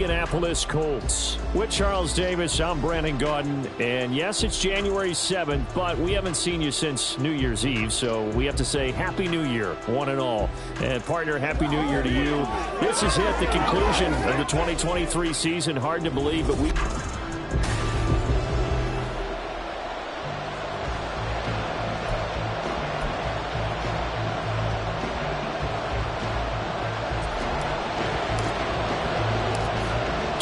Indianapolis Colts. With Charles Davis, I'm Brandon Gaudin, and yes, it's January 7th, but we haven't seen you since New Year's Eve, so we have to say Happy New Year, one and all. And partner, Happy New Year to you. This is it, the conclusion of the 2023 season. Hard to believe, but we...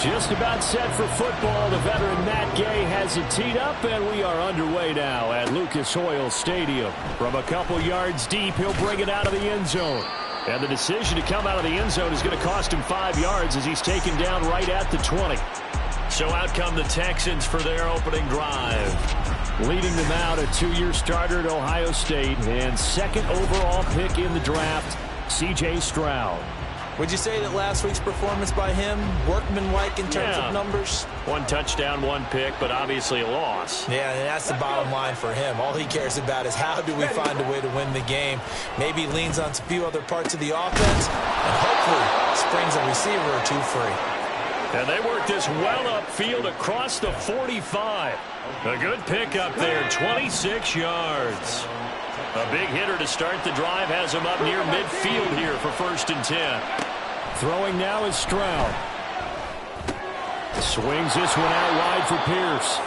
Just about set for football. The veteran Matt Gay has it teed up, and we are underway now at Lucas Oil Stadium. From a couple yards deep, he'll bring it out of the end zone. And the decision to come out of the end zone is going to cost him 5 yards as he's taken down right at the 20. So out come the Texans for their opening drive. Leading them out, a two-year starter at Ohio State, and second overall pick in the draft, C.J. Stroud. Would you say that last week's performance by him, workmanlike in terms of numbers? One touchdown, one pick, but obviously a loss. Yeah, and that's the bottom line for him. All he cares about is how do we find a way to win the game. Maybe leans on a few other parts of the offense, and hopefully springs a receiver or two free. And they work this well upfield across the 45. A good pick up there, 26 yards. A big hitter to start the drive has him up near midfield here for 1st and 10. Throwing now is Stroud. Swings this one out wide for Pierce.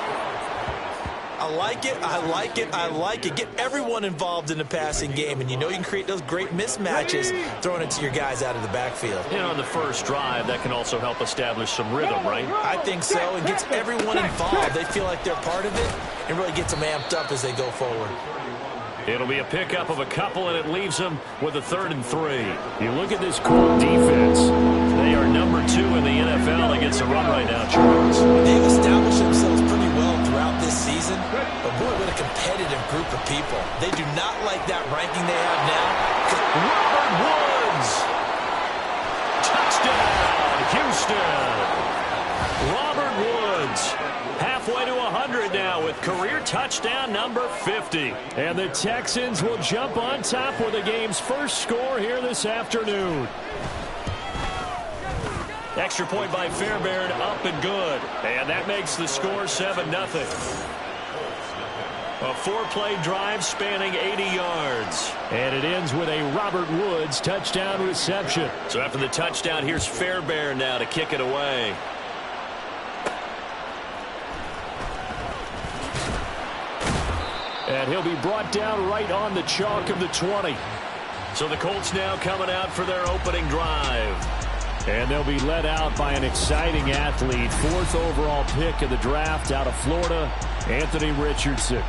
I like it, I like it, I like it. Get everyone involved in the passing game, and you know you can create those great mismatches throwing it to your guys out of the backfield. You know, on the first drive, that can also help establish some rhythm, right? I think so. It gets everyone involved. They feel like they're part of it, and really gets them amped up as they go forward. It'll be a pickup of a couple, and it leaves them with a 3rd and 3. You look at this Colt defense. They are number 2 in the NFL against the run right now, Charles. They've established themselves pretty well throughout this season, but boy, what a competitive group of people. They do not like that ranking they have now. Robert Woods! Touchdown, Houston! Robert Woods, halfway to 100 now with career touchdown number 50. And the Texans will jump on top with the game's first score here this afternoon. Extra point by Fairbairn, up and good. And that makes the score 7-0. A 4-play drive spanning 80 yards. And it ends with a Robert Woods touchdown reception. So after the touchdown, here's Fairbairn now to kick it away. And he'll be brought down right on the chalk of the 20. So the Colts now coming out for their opening drive. And they'll be led out by an exciting athlete. 4th overall pick of the draft out of Florida, Anthony Richardson.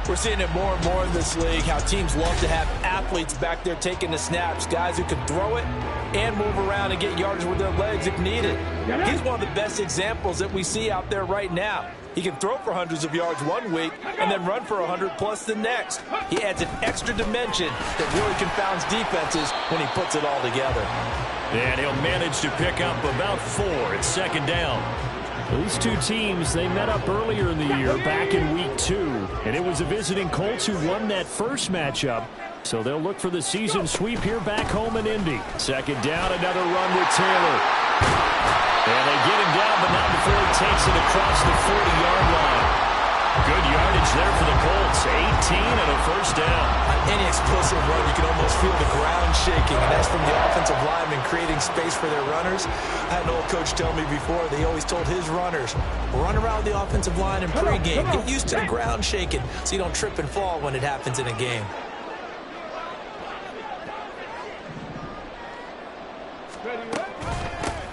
We're seeing it more and more in this league, how teams love to have athletes back there taking the snaps, guys who can throw it and move around and get yardage with their legs if needed. He's one of the best examples that we see out there right now. He can throw for hundreds of yards one week and then run for 100+ the next. He adds an extra dimension that really confounds defenses when he puts it all together. And he'll manage to pick up about 4 at 2nd down. These two teams, they met up earlier in the year, back in week 2. And it was the visiting Colts who won that first matchup. So they'll look for the season sweep here back home in Indy. 2nd down, another run with Taylor. And they get him down, but not before he takes it across the 40-yard line. Good yardage there for the Colts. 18 and a 1st down. On any explosive run, you can almost feel the ground shaking, and that's from the offensive linemen creating space for their runners. I had an old coach tell me before, they always told his runners, run around the offensive line in pregame. Get used to the ground shaking so you don't trip and fall when it happens in a game.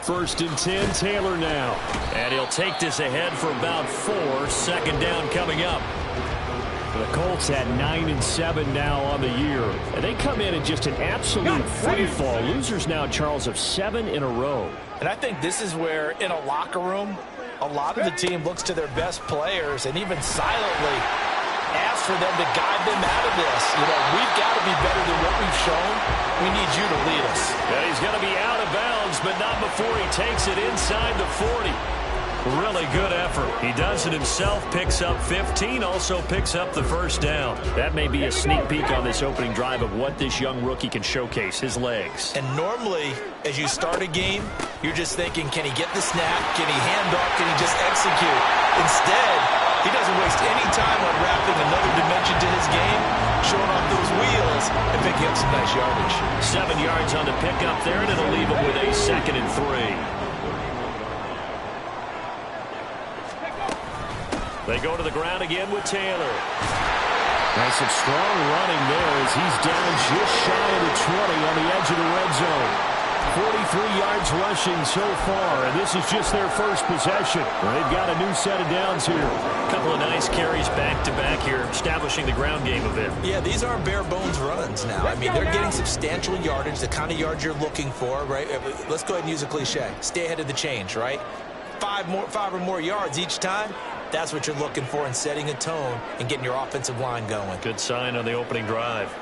First and 10, Taylor now. And he'll take this ahead for about 4. 2nd down coming up. The Colts at 9-7 now on the year. And they come in just an absolute free fall. Losers now, Charles, of 7 in a row. And I think this is where, in a locker room, a lot of the team looks to their best players and even silently asks for them to guide them out of this. You know, we've got to be better than what we've shown. We need you to lead us. And he's going to be out of bounds, but not before he takes it inside the 40. Really good effort. He does it himself, picks up 15, also picks up the first down. That may be a sneak peek on this opening drive of what this young rookie can showcase, his legs. And normally, as you start a game, you're just thinking, can he get the snap? Can he hand off? Can he just execute? Instead, he doesn't waste any time unwrapping another dimension to his game, showing off those wheels and picking up some nice yardage. 7 yards on the pickup there, and it'll leave him with a 2nd and 3. They go to the ground again with Taylor. That's some strong running there as he's down just shy of the 20 on the edge of the red zone. 43 yards rushing so far, and this is just their first possession. They've got a new set of downs here. A couple of nice carries back-to-back here, establishing the ground game a bit. Yeah, these aren't bare-bones runs now. I mean, they're getting substantial yardage, the kind of yards you're looking for, right? Let's go ahead and use a cliche. Stay ahead of the change, right? 5 or more yards each time. That's what you're looking for in setting a tone and getting your offensive line going. Good sign on the opening drive.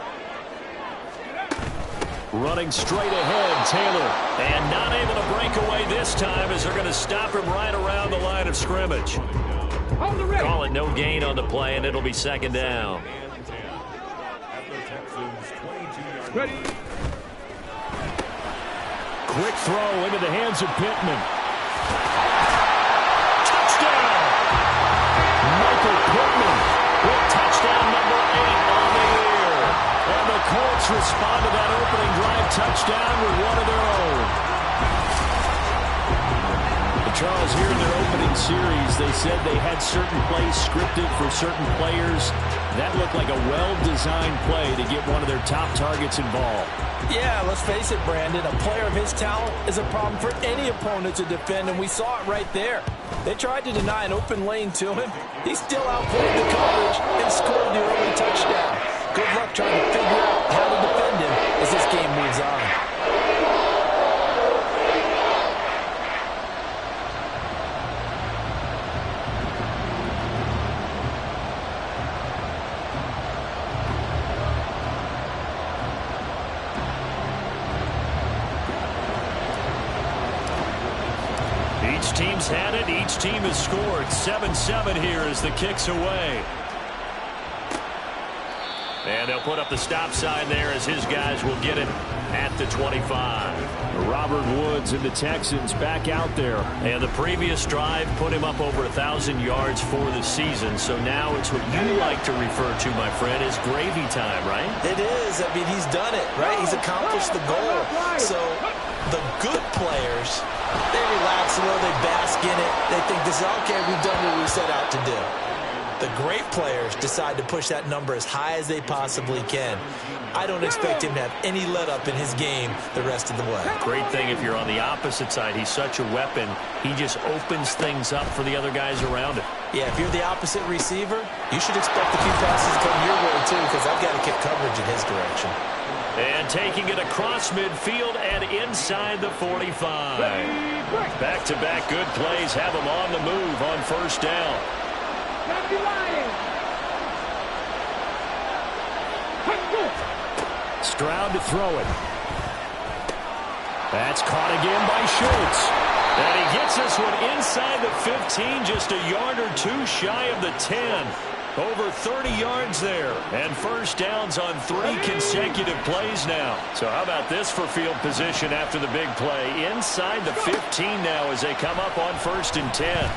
Running straight ahead, Taylor. And not able to break away this time as they're going to stop him right around the line of scrimmage. Call it no gain on the play, and it'll be 2nd down. Ready. Quick throw into the hands of Pittman. Michael Pittman with touchdown number 8 on the year. And the Colts respond to that opening drive touchdown with one of their own. And Charles, here in their opening series, they said they had certain plays scripted for certain players. That looked like a well-designed play to get one of their top targets involved. Yeah, let's face it, Brandon. A player of his talent is a problem for any opponent to defend, and we saw it right there. They tried to deny an open lane to him. He still outplayed the coverage and scored the early touchdown. Good luck trying to figure out how to defend him as this game moves on. Each team's had it. Each team has scored. 7-7 here as the kick's away. And they'll put up the stop sign there as his guys will get it at the 25. Robert Woods and the Texans back out there. And the previous drive put him up over 1,000 yards for the season. So now it's what you like to refer to, my friend, as gravy time, right? It is. I mean, he's done it, right? He's accomplished the goal. So the good players, they relax a little, they bask in it. They think this is okay, we've done what we set out to do. The great players decide to push that number as high as they possibly can. I don't expect him to have any let-up in his game the rest of the way. Great thing if you're on the opposite side. He's such a weapon. He just opens things up for the other guys around him. Yeah, if you're the opposite receiver, you should expect a few passes to come your way too, because I've got to kick coverage in his direction. And taking it across midfield and inside the 45. Back-to-back good plays have him on the move on first down. Stroud to throw it. That's caught again by Schultz. And he gets this one inside the 15, just a yard or two shy of the 10. Over 30 yards there. And first downs on 3 consecutive plays now. So how about this for field position after the big play? Inside the 15 now as they come up on 1st and 10.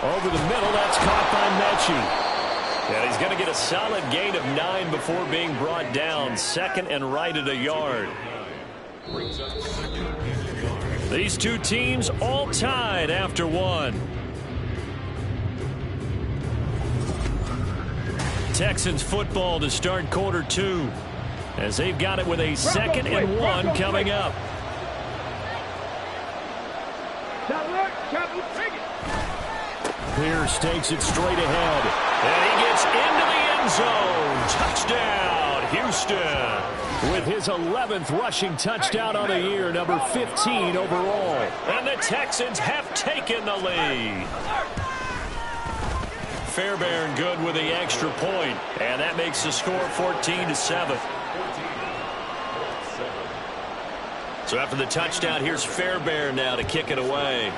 Over the middle, that's caught by Mechie. And he's going to get a solid gain of 9 before being brought down. 2nd and right at a yard. These two teams all tied after 1. Texans football to start quarter 2 as they've got it with a 2nd and 1 coming up. Pierce takes it straight ahead. And he gets into the end zone. Touchdown, Houston. With his 11th rushing touchdown on the year, number 15 overall. And the Texans have taken the lead. Fairbairn good with the extra point. And that makes the score 14-7. So after the touchdown, here's Fairbairn now to kick it away.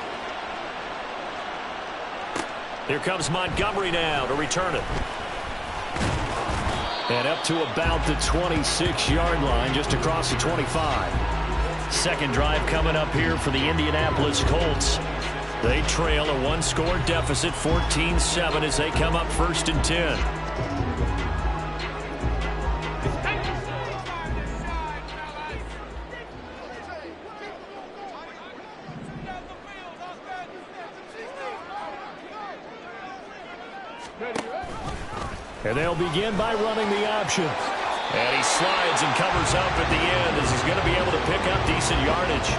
Here comes Montgomery now to return it. And up to about the 26-yard line, just across the 25. Second drive coming up here for the Indianapolis Colts. They trail a one-score deficit, 14-7, as they come up 1st and 10. And they'll begin by running the option. And he slides and covers up at the end as he's going to be able to pick up decent yardage.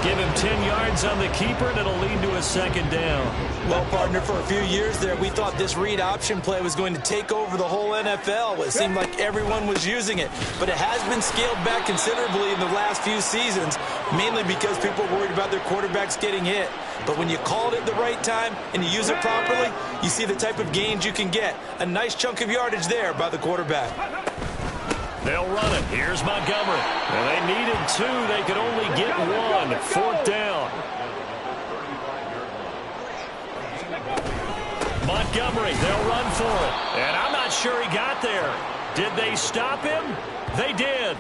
Give him 10 yards on the keeper, and it'll lead to a second down. Well, partner, for a few years there, we thought this read option play was going to take over the whole NFL. It seemed like everyone was using it. But it has been scaled back considerably in the last few seasons, mainly because people are worried about their quarterbacks getting hit. But when you call it at the right time and you use it properly, you see the type of gains you can get. A nice chunk of yardage there by the quarterback. They'll run it. Here's Montgomery. And they needed 2. They could only get 1. 4th down. Montgomery, they'll run for it. And I'm not sure he got there. Did they stop him? They did.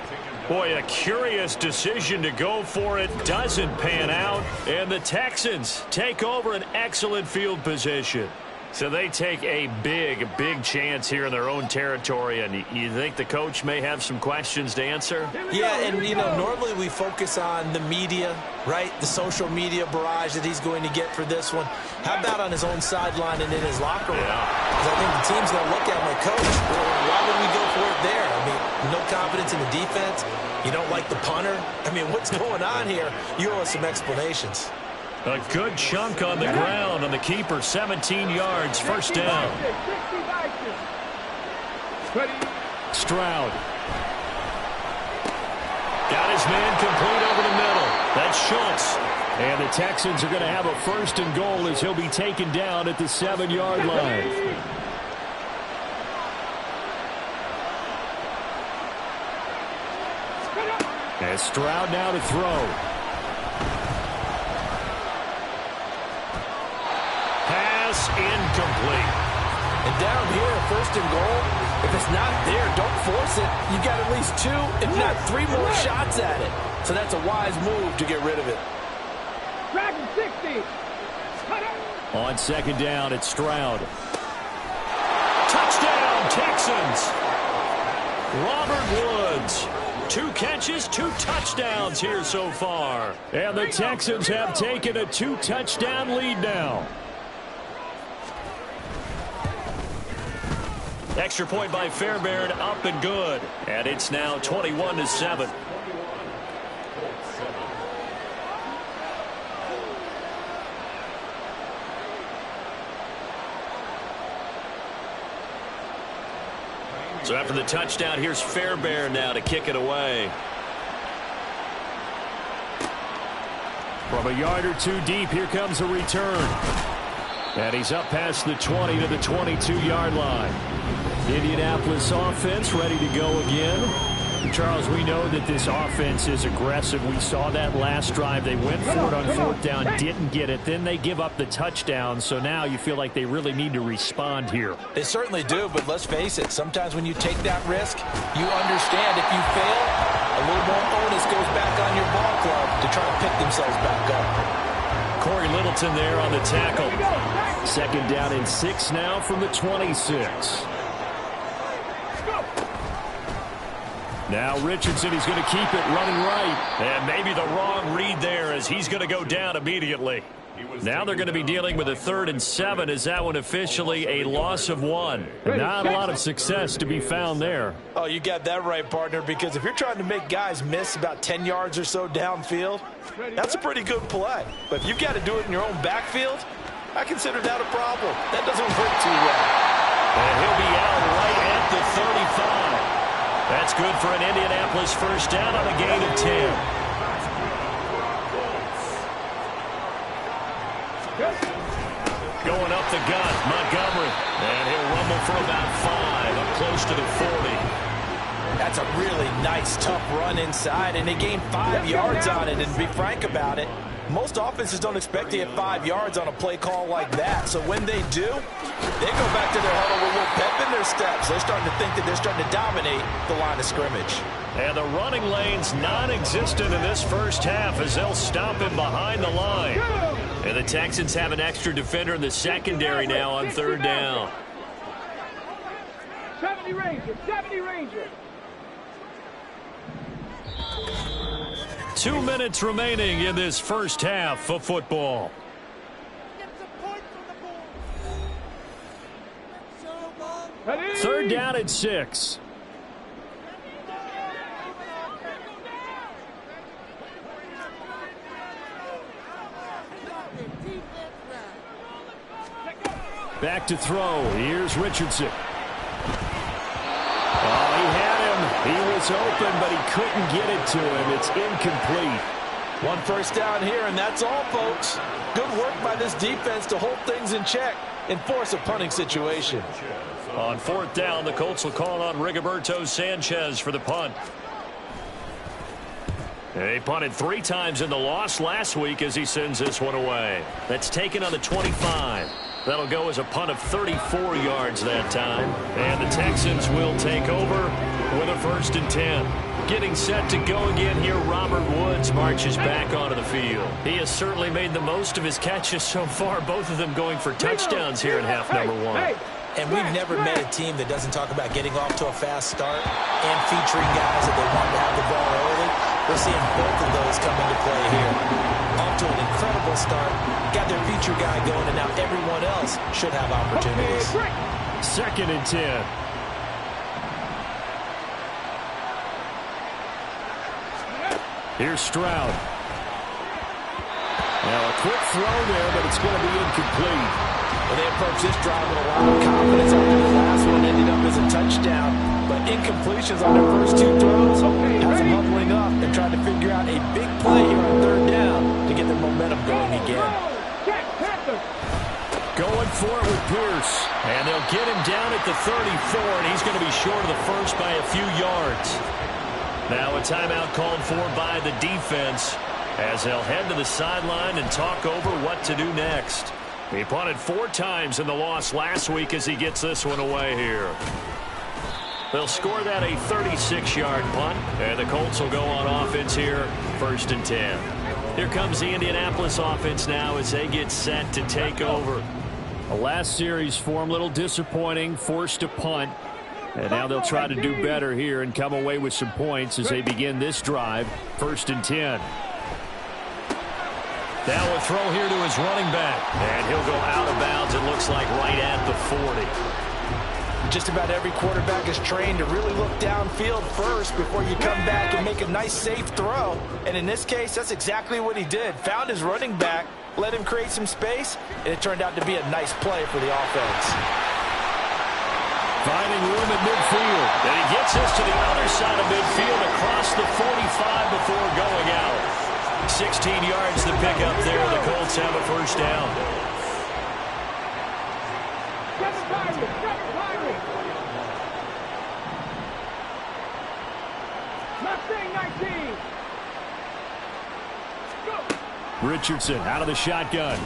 Boy, a curious decision to go for it. Doesn't pan out. And the Texans take over an excellent field position. So they take a big chance here in their own territory, and you think the coach may have some questions to answer? Yeah, and, normally we focus on the media, right? The social media barrage that he's going to get for this one. How about on his own sideline and in his locker room? Because I think the team's going to look at him like, Coach, why would we go for it there? I mean, no confidence in the defense. You don't like the punter. I mean, what's going on here? You owe us some explanations. A good chunk on the ground on the keeper. 17 yards, 1st down. Stroud. Got his man complete over the middle. That's Schultz. And the Texans are going to have a 1st and goal as he'll be taken down at the 7-yard line. And Stroud now to throw. Incomplete. And down here, 1st and goal, if it's not there, don't force it. You've got at least 2, if not 3 more shots at it. So that's a wise move to get rid of it. Dragon 60. On 2nd down, it's Stroud. Touchdown, Texans. Robert Woods. 2 catches, 2 touchdowns here so far. And the Texans have taken a 2-touchdown lead now. Extra point by Fairbairn, up and good. And it's now 21-7. So after the touchdown, here's Fairbairn now to kick it away. From a yard or 2 deep, here comes a return. And he's up past the 20 to the 22-yard line. Indianapolis offense ready to go again. Charles, we know that this offense is aggressive. We saw that last drive. They went for it on 4th down, didn't get it. Then they give up the touchdown. So now you feel like they really need to respond here. They certainly do, but let's face it. Sometimes when you take that risk, you understand if you fail, a little more onus goes back on your ball club to try to pick themselves back up. Corey Littleton there on the tackle. 2nd down and 6 now from the 26. Now Richardson, he's going to keep it running right. And maybe the wrong read there as he's going to go down immediately. Now they're going to be dealing with a 3rd and 7 as that one officially a loss of 1. Not a lot of success to be found there. Oh, you got that right, partner, because if you're trying to make guys miss about 10 yards or so downfield, that's a pretty good play. But if you've got to do it in your own backfield, I consider that a problem. That doesn't work too well. And he'll be out right at the 35. That's good for an Indianapolis 1st down on a gain of 10. Going up the gut, Montgomery. And he'll rumble for about 5, up close to the 40. That's a really nice, tough run inside, and they gained 5 yards on it. And to be frank about it, Most offenses don't expect to get 5 yards on a play call like that. So when they do, they go back to their huddle with a little pep in their steps. They're starting to think that they're starting to dominate the line of scrimmage. And the running lane's non-existent in this first half as they'll stop him behind the line. And the Texans have an extra defender in the secondary now on third down. 70 Rangers, 70 Rangers. 2 minutes remaining in this first half of football. Third down at 6. Back to throw. Here's Richardson. Oh, he had him. He was open, but he couldn't get it to him. It's incomplete. 1 first down here, and that's all, folks. Good work by this defense to hold things in check and force a punting situation. On fourth down, the Colts will call on Rigoberto Sanchez for the punt. They punted 3 times in the loss last week as he sends this one away. That's taken on the 25. That'll go as a punt of 34 yards that time. And the Texans will take over with a 1st and 10. Getting set to go again here, Robert Woods marches back onto the field. He has certainly made the most of his catches so far, both of them going for touchdowns here in half number 1. And we've never met a team that doesn't talk about getting off to a fast start and featuring guys that they want to have the ball early. We're seeing both of those come into play here. Off to an incredible start, got their feature guy going, and now everyone else should have opportunities. 2nd and 10. Here's Stroud. Now a quick throw there, but it's going to be incomplete. Well, they approach this drive with a lot of confidence after the last one ended up as a touchdown. But incompletions on their first 2 throws has them huddling up and trying to figure out a big play here on third down to get their momentum going again. Going for it with Pierce. And they'll get him down at the 34, and he's going to be short of the first by a few yards. Now a timeout called for by the defense as they'll head to the sideline and talk over what to do next. He punted 4 times in the loss last week as he gets this one away here. They'll score that a 36-yard punt, and the Colts will go on offense here, 1st and 10. Here comes the Indianapolis offense now as they get set to take over. The last series for them, a little disappointing, forced to punt. And now they'll try to do better here and come away with some points as they begin this drive, 1st and 10. Now a throw here to his running back. And he'll go out of bounds, it looks like, right at the 40. Just about every quarterback is trained to really look downfield first before you come back and make a nice, safe throw. And in this case, that's exactly what he did. Found his running back, let him create some space, and it turned out to be a nice play for the offense. Finding room at midfield. And he gets us to the other side of midfield across the 45 before going out. 16 yards to pick up there. The Colts have a 1st down. Richardson out of the shotgun.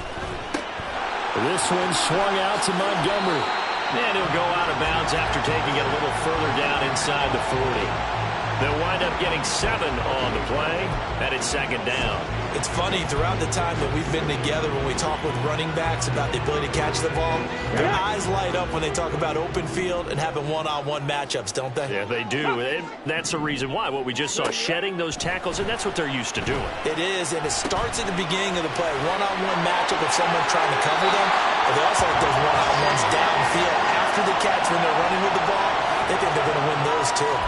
This one swung out to Montgomery. And he'll go out of bounds after taking it a little further down inside the 40. They'll wind up getting 7 on the play, and it's 2nd down. It's funny, throughout the time that we've been together when we talk with running backs about the ability to catch the ball, their eyes light up when they talk about open field and having one-on-one matchups, don't they? Yeah, they do. And that's the reason why. What we just saw, shedding those tackles, and that's what they're used to doing. It is, and it starts at the beginning of the play. One-on-one matchup with someone trying to cover them, but they also like those one-on-ones downfield after the catch when they're running with the ball. They think they're going to win those, too.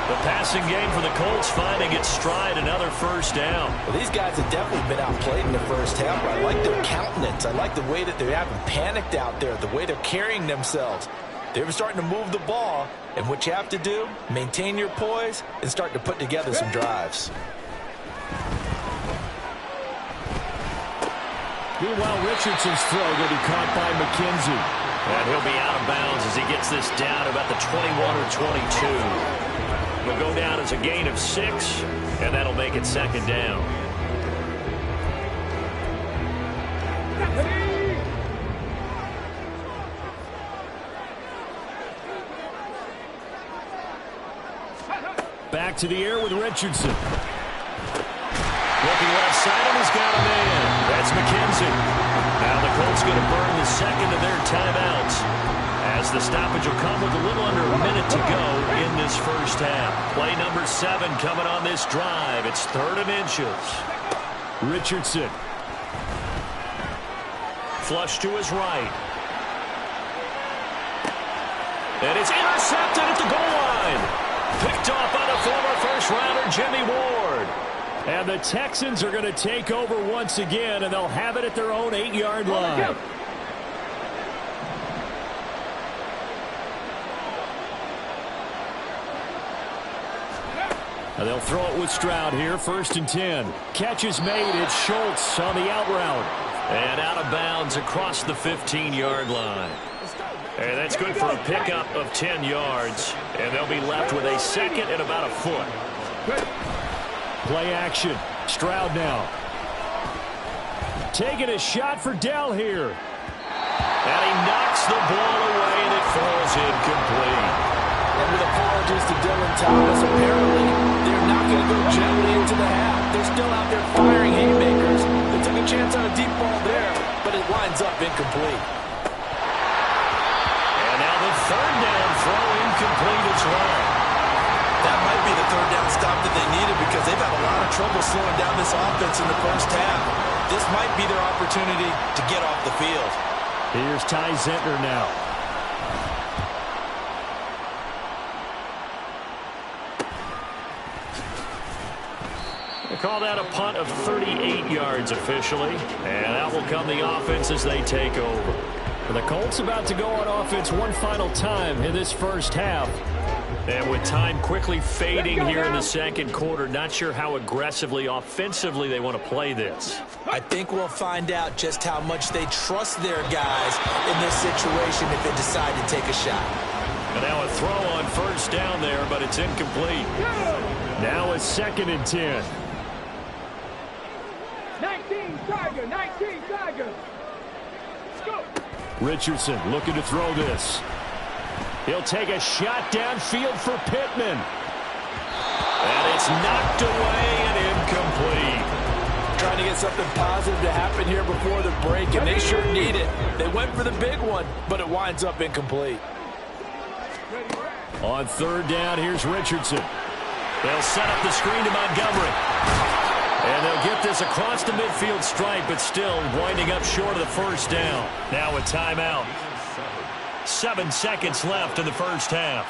The passing game for the Colts finding its stride, another 1st down. Well, these guys have definitely been outplayed in the first half, but I like their countenance. I like the way that they haven't panicked out there, the way they're carrying themselves. They're starting to move the ball, and what you have to do, maintain your poise and start to put together some drives. Meanwhile, Richardson's throw will be caught by McKenzie. And he'll be out of bounds as he gets this down about the 21 or 22. Will go down as a gain of 6, and that'll make it 2nd down. Back to the air with Richardson. Looking left side, and he's got a man. That's McKenzie. Now the Colts going to burn the second of their timeouts, as the stoppage will come with a little under a minute to go in this first half. Play number 7 coming on this drive. It's 3rd and inches. Richardson. Flush to his right. And it's intercepted at the goal line. Picked off by the former first-rounder Jimmy Ward. And the Texans are going to take over once again, and they'll have it at their own 8-yard line. And they'll throw it with Stroud here, 1st and 10. Catch is made. It's Schultz on the out route. And out of bounds across the 15-yard line. And that's good for a pickup of 10 yards. And they'll be left with a second and about a foot. Play action. Stroud now. Taking a shot for Dell here. And he knocks the ball away, and it falls incomplete. And with apologies to Dylan Thomas, apparently they're not going to go gently into the half. They're still out there firing haymakers. They took a chance on a deep ball there, but it winds up incomplete. And now the 3rd down throw incomplete as well. That might be the 3rd down stop that they needed, because they've had a lot of trouble slowing down this offense in the first half. This might be their opportunity to get off the field. Here's Ty Zentner now. They call that a punt of 38 yards officially. And out will come the offense as they take over. And the Colts about to go on offense one final time in this first half. And with time quickly fading here in the second quarter, not sure how aggressively, offensively they want to play this. I think we'll find out just how much they trust their guys in this situation if they decide to take a shot. And now a throw on 1st down there, but it's incomplete. Now a 2nd and 10. 19 Tiger, 19 Tiger. Let's go. Richardson looking to throw this. He'll take a shot downfield for Pittman. And it's knocked away and incomplete. Trying to get something positive to happen here before the break, and they sure need it. They went for the big one, but it winds up incomplete. On 3rd down, here's Richardson. They'll set up the screen to Montgomery. And they'll get this across the midfield stripe, but still winding up short of the 1st down. Now a timeout. 7 seconds left in the first half.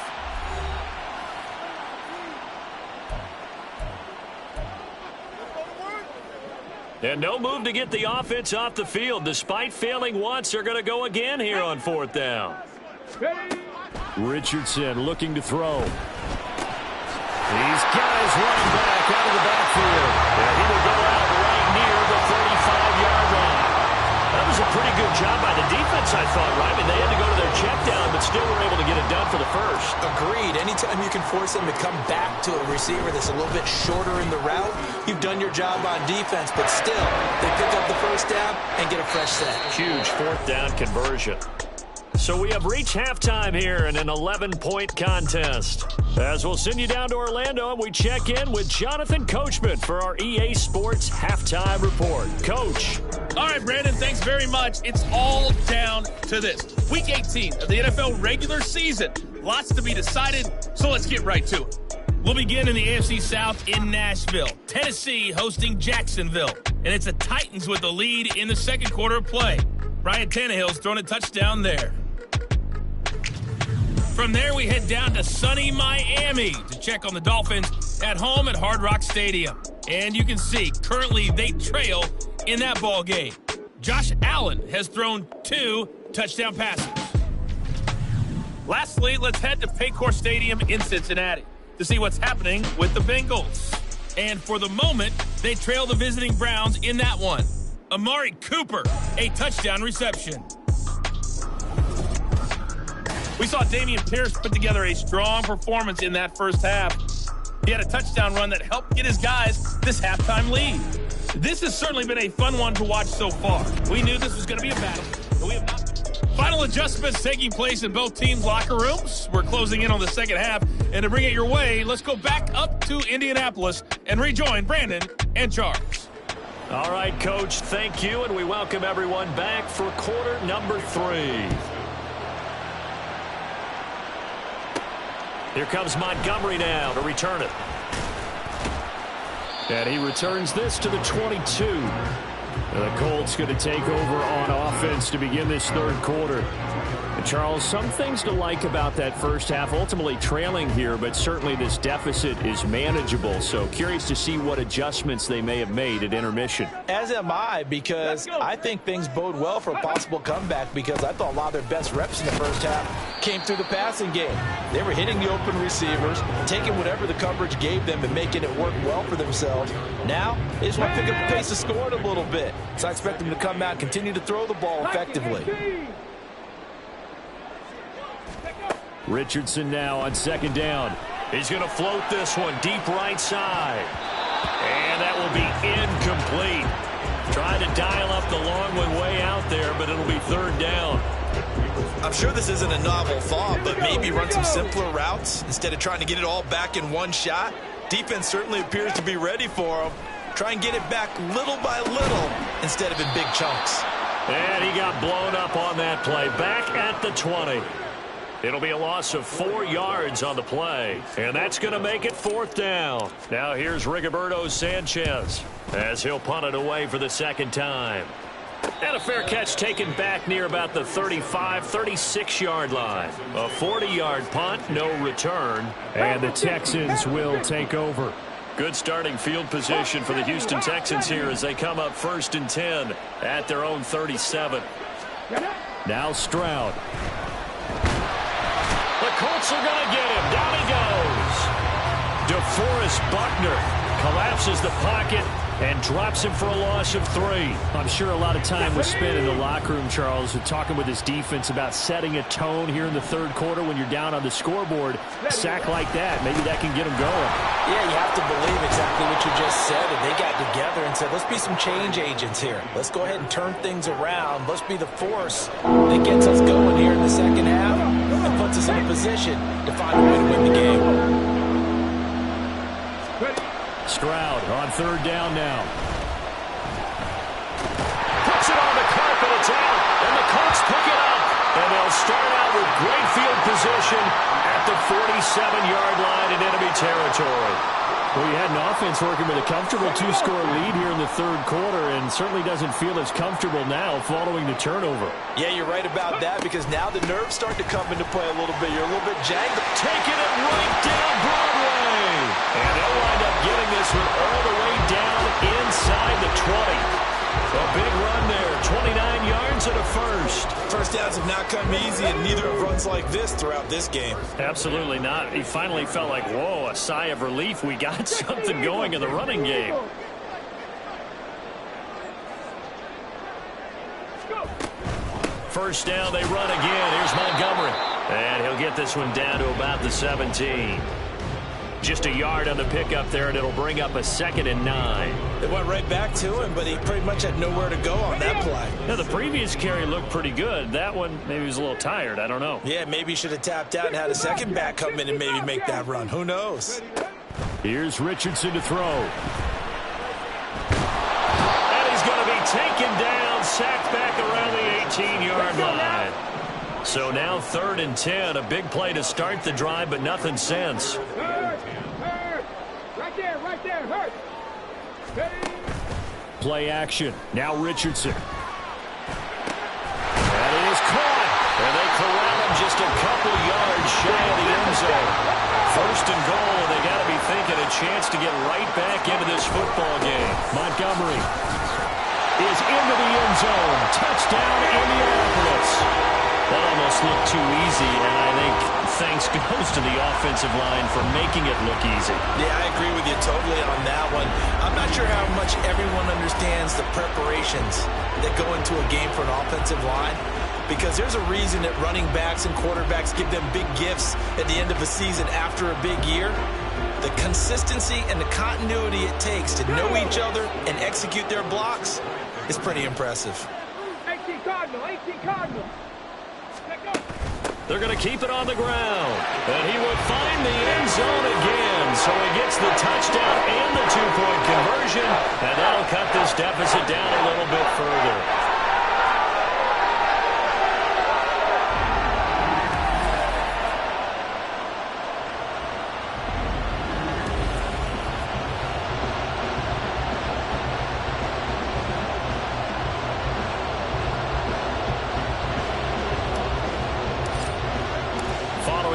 And no move to get the offense off the field. Despite failing once, they're going to go again here on 4th down. Richardson looking to throw. These guys running back out of the backfield. And he will go out right near the 35-yard line. That was a pretty good job by the defense, I thought, right? I mean, they had to go to their check down, but still were able to get it done for the first. Agreed. Anytime you can force them to come back to a receiver that's a little bit shorter in the route, you've done your job on defense, but still, they pick up the 1st down and get a fresh set. Huge 4th down conversion. So we have reached halftime here in an 11-point contest. As we'll send you down to Orlando, and we check in with Jonathan Coachman for our EA Sports Halftime Report. Coach. All right, Brandon, thanks very much. It's all down to this. Week 18 of the NFL regular season. Lots to be decided, so let's get right to it. We'll begin in the AFC South in Nashville. Tennessee hosting Jacksonville. And it's the Titans with the lead in the second quarter of play. Ryan Tannehill's thrown a touchdown there. From there, we head down to sunny Miami to check on the Dolphins at home at Hard Rock Stadium. And you can see, currently they trail in that ball game. Josh Allen has thrown 2 touchdown passes. Lastly, let's head to Paycor Stadium in Cincinnati to see what's happening with the Bengals. And for the moment, they trail the visiting Browns in that one. Amari Cooper, a touchdown reception. We saw Dameon Pierce put together a strong performance in that first half. He had a touchdown run that helped get his guys this halftime lead. This has certainly been a fun one to watch so far. We knew this was going to be a battle, but we have not. Final adjustments taking place in both teams' locker rooms. We're closing in on the second half. And to bring it your way, let's go back up to Indianapolis and rejoin Brandon and Charles. All right, Coach, thank you, and we welcome everyone back for quarter number 3. Here comes Montgomery now to return it. And he returns this to the 22. And the Colts going to take over on offense to begin this third quarter. And Charles, some things to like about that first half. Ultimately trailing here, but certainly this deficit is manageable. So curious to see what adjustments they may have made at intermission. As am I, because I think things bode well for a possible comeback, because I thought a lot of their best reps in the first half came through the passing game. They were hitting the open receivers, taking whatever the coverage gave them and making it work well for themselves. Now, they just want to pick up the pace of scoring a little bit. So I expect them to come out and continue to throw the ball effectively. Richardson now on second down. He's going to float this one deep right side. And that will be incomplete. Trying to dial up the long one way out there, but it'll be third down. I'm sure this isn't a novel thought, but maybe run some simpler routes instead of trying to get it all back in one shot. Defense certainly appears to be ready for them. Try and get it back little by little instead of in big chunks. And he got blown up on that play. Back at the 20. It'll be a loss of 4 yards on the play. And that's going to make it fourth down. Now here's Rigoberto Sanchez as he'll punt it away for the second time. And a fair catch taken back near about the 35, 36-yard line. A 40-yard punt, no return. And the Texans will take over. Good starting field position for the Houston Texans here as they come up first and 10 at their own 37. Now Stroud. The Colts are going to get him. Down he goes. DeForest Buckner collapses the pocket and drops him for a loss of 3. I'm sure a lot of time was spent in the locker room, Charles, talking with his defense about setting a tone here in the third quarter when you're down on the scoreboard. A sack like that, maybe that can get him going. Yeah, you have to believe exactly what you just said, and they got together and said, let's be some change agents here. Let's go ahead and turn things around. Let's be the force that gets us going here in the second half and puts us in a position to find a way to win the game. Stroud on third down now. Puts it on the carpet, it's out, and the Colts pick it up. And they'll start out with great field position at the 47-yard line in enemy territory. Well, you had an offense working with a comfortable 2-score lead here in the third quarter, and certainly doesn't feel as comfortable now following the turnover. Yeah, you're right about that, because now the nerves start to come into play a little bit. You're a little bit jagged. Taking it right down Broadway. And they'll wind up getting this one all the way down inside the 20. A big run there, 29 yards and a first. First downs have not come easy, and neither have runs like this throughout this game. Absolutely not. He finally felt like, whoa, a sigh of relief. We got something going in the running game. First down, they run again. Here's Montgomery. And he'll get this one down to about the 17. Just a yard on the pickup there, and it'll bring up a 2nd and 9. They went right back to him, but he pretty much had nowhere to go on that play. Now, the previous carry looked pretty good. That one, maybe he was a little tired. I don't know. Yeah, maybe he should have tapped out and had a second back come in and maybe make that run. Who knows? Here's Richardson to throw. And he's going to be taken down, sacked back around the 18-yard line. So now 3rd and 10. A big play to start the drive, but nothing since. Right there, hurt. Play action. Now Richardson. That is caught. And they corral him just a couple yards shy of the end zone. First and goal, and they got to be thinking a chance to get right back into this football game. Montgomery is into the end zone. Touchdown, Indianapolis. That almost looked too easy, and I think thanks goes to the offensive line for making it look easy. Yeah, I agree with you totally on that one. I'm not sure how much everyone understands the preparations that go into a game for an offensive line, because there's a reason that running backs and quarterbacks give them big gifts at the end of a season after a big year. The consistency and the continuity it takes to know each other and execute their blocks is pretty impressive. 18 Cardinal, 18 Cardinal. They're going to keep it on the ground. And he will find the end zone again. So he gets the touchdown and the two-point conversion. And that'll cut this deficit down a little bit further.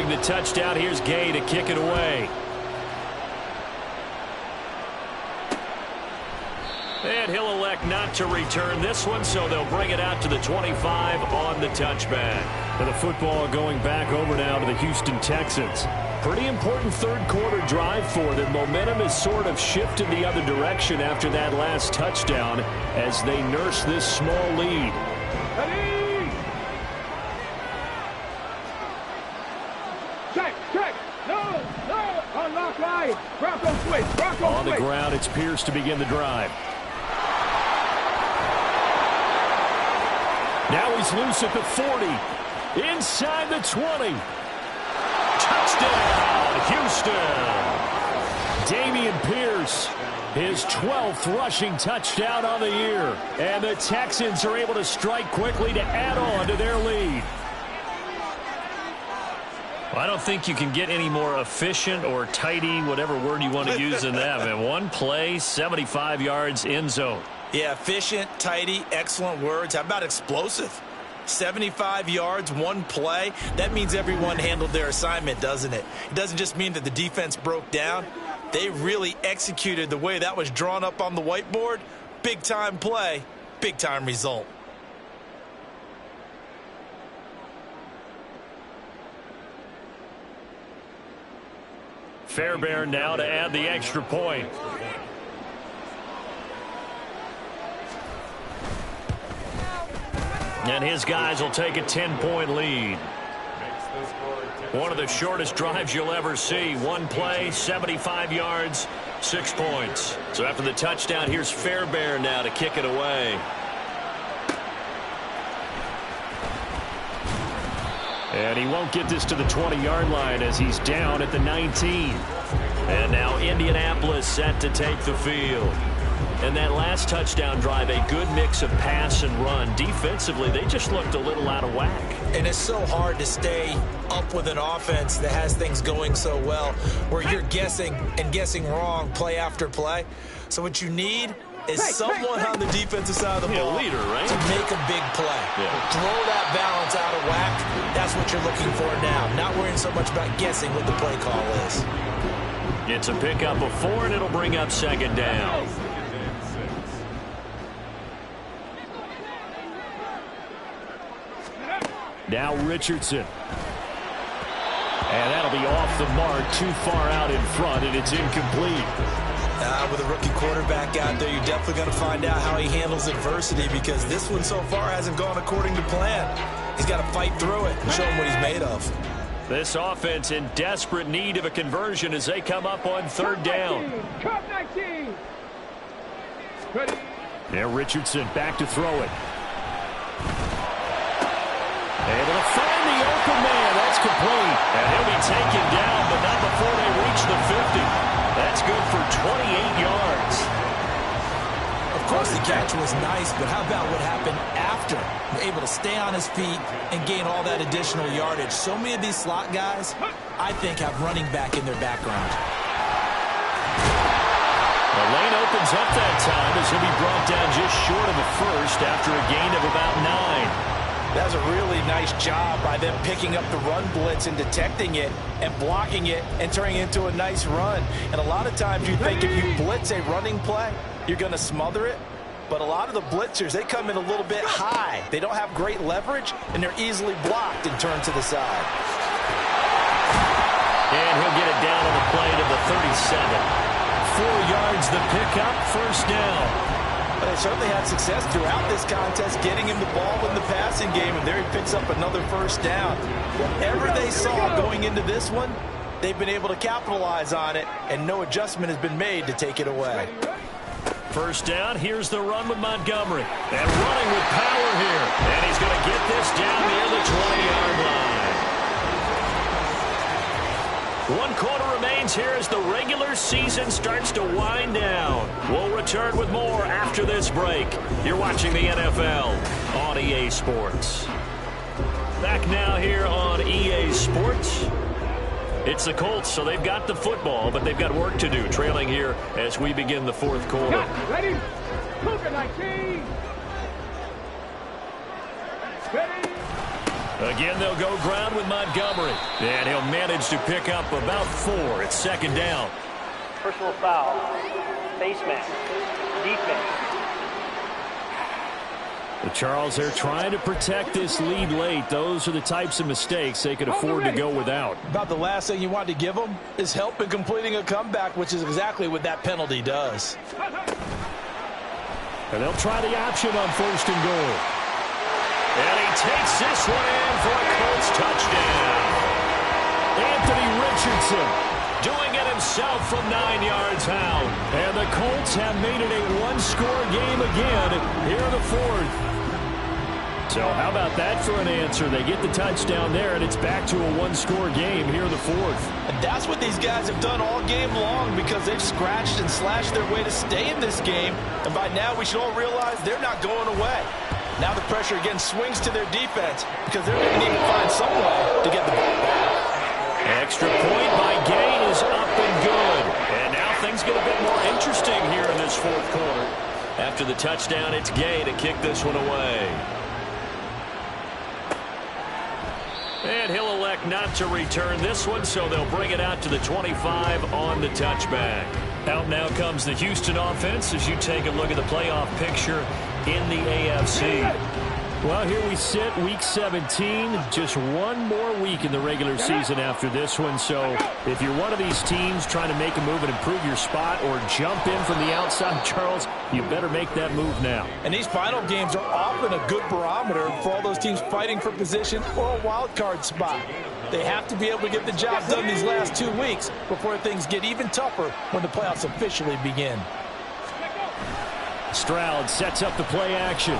The touchdown. Here's Gay to kick it away. And he'll elect not to return this one, so they'll bring it out to the 25 on the touchback. And the football going back over now to the Houston Texans. Pretty important third quarter drive for them. Momentum has sort of shifted the other direction after that last touchdown as they nurse this small lead. On the ground, it's Pierce to begin the drive. Now he's loose at the 40. Inside the 20. Touchdown, Houston. Dameon Pierce, his 12th rushing touchdown on the year. And the Texans are able to strike quickly to add on to their lead. I don't think you can get any more efficient or tidy, whatever word you want to use in that. Man, one play, 75 yards, end zone. Yeah, efficient, tidy, excellent words. How about explosive? 75 yards, one play. That means everyone handled their assignment, doesn't it? It doesn't just mean that the defense broke down. They really executed the way that was drawn up on the whiteboard. Big-time play, big-time result. Fairbairn now to add the extra point. And his guys will take a 10-point lead. One of the shortest drives you'll ever see. One play, 75 yards, 6 points. So after the touchdown, here's Fairbairn now to kick it away. And he won't get this to the 20-yard line as he's down at the 19. And now Indianapolis set to take the field. And that last touchdown drive, a good mix of pass and run. Defensively, they just looked a little out of whack. And it's so hard to stay up with an offense that has things going so well, where you're guessing and guessing wrong play after play. So what you need is someone on the defensive side of the ball leader, right? to make a big play. Yeah. Throw that balance out of whack. That's what you're looking for now. Not worrying so much about guessing what the play call is. It's a pickup of 4, and it'll bring up second down. Now Richardson. And that'll be off the mark, too far out in front, and it's incomplete. With a rookie quarterback out there, you're definitely going to find out how he handles adversity, because this one so far hasn't gone according to plan. He's got to fight through it and show him what he's made of. This offense in desperate need of a conversion as they come up on third down. Cup 19. Now Richardson back to throw it. Able to find the open man. That's complete. And he'll be taken down, but not before they reach the 50. That's good for 28 yards. Of course, the catch was nice, but how about what happened after? Able to stay on his feet and gain all that additional yardage. So many of these slot guys, I think, have running back in their background. The lane opens up that time as he'll be brought down just short of the first after a gain of about 9. That was a really nice job by them picking up the run blitz and detecting it and blocking it and turning it into a nice run. And a lot of times you think if you blitz a running play, you're going to smother it. But a lot of the blitzers, they come in a little bit high. They don't have great leverage, and they're easily blocked and turned to the side. And he'll get it down on the play to the 37. 4 yards the pickup, first down. But they certainly had success throughout this contest, getting him the ball in the passing game, and there he picks up another first down. Whatever they saw going into this one, they've been able to capitalize on it, and no adjustment has been made to take it away. First down, here's the run with Montgomery. And running with power here. And he's going to get this down near the 20-yard line. happens here as the regular season starts to wind down. We'll return with more after this break. You're watching the NFL on EA Sports. Back now here on EA Sports. It's the Colts, so they've got the football, but they've got work to do, trailing here as we begin the fourth quarter. Ready? Cougar 19. Ready? Again, they'll go ground with Montgomery. And he'll manage to pick up about 4. It's second down. Personal foul. Face mask. Defense. But Charles, they're trying to protect this lead late. Those are the types of mistakes they could afford to go without. About the last thing you want to give them is help in completing a comeback, which is exactly what that penalty does. And they'll try the option on first and goal. And he takes this one in for a Colts touchdown. Anthony Richardson doing it himself from 9 yards out. And the Colts have made it a one-score game again here in the fourth. So how about that for an answer? They get the touchdown there, and it's back to a one-score game here in the fourth. And that's what these guys have done all game long because they've scratched and slashed their way to stay in this game. And by now we should all realize they're not going away. Now the pressure again swings to their defense because they're going to need to find some way to get the ball back. Extra point by Gain is up and good. And now things get a bit more interesting here in this fourth quarter. After the touchdown, it's Gay to kick this one away. And he'll elect not to return this one, so they'll bring it out to the 25 on the touchback. Out now comes the Houston offense as you take a look at the playoff picture in the AFC. Well, here we sit, week 17, just one more week in the regular season after this one. So if you're one of these teams trying to make a move and improve your spot or jump in from the outside, Charles, you better make that move now. And these final games are often a good barometer for all those teams fighting for position or a wild card spot. They have to be able to get the job done these last 2 weeks before things get even tougher when the playoffs officially begin. Stroud sets up the play action.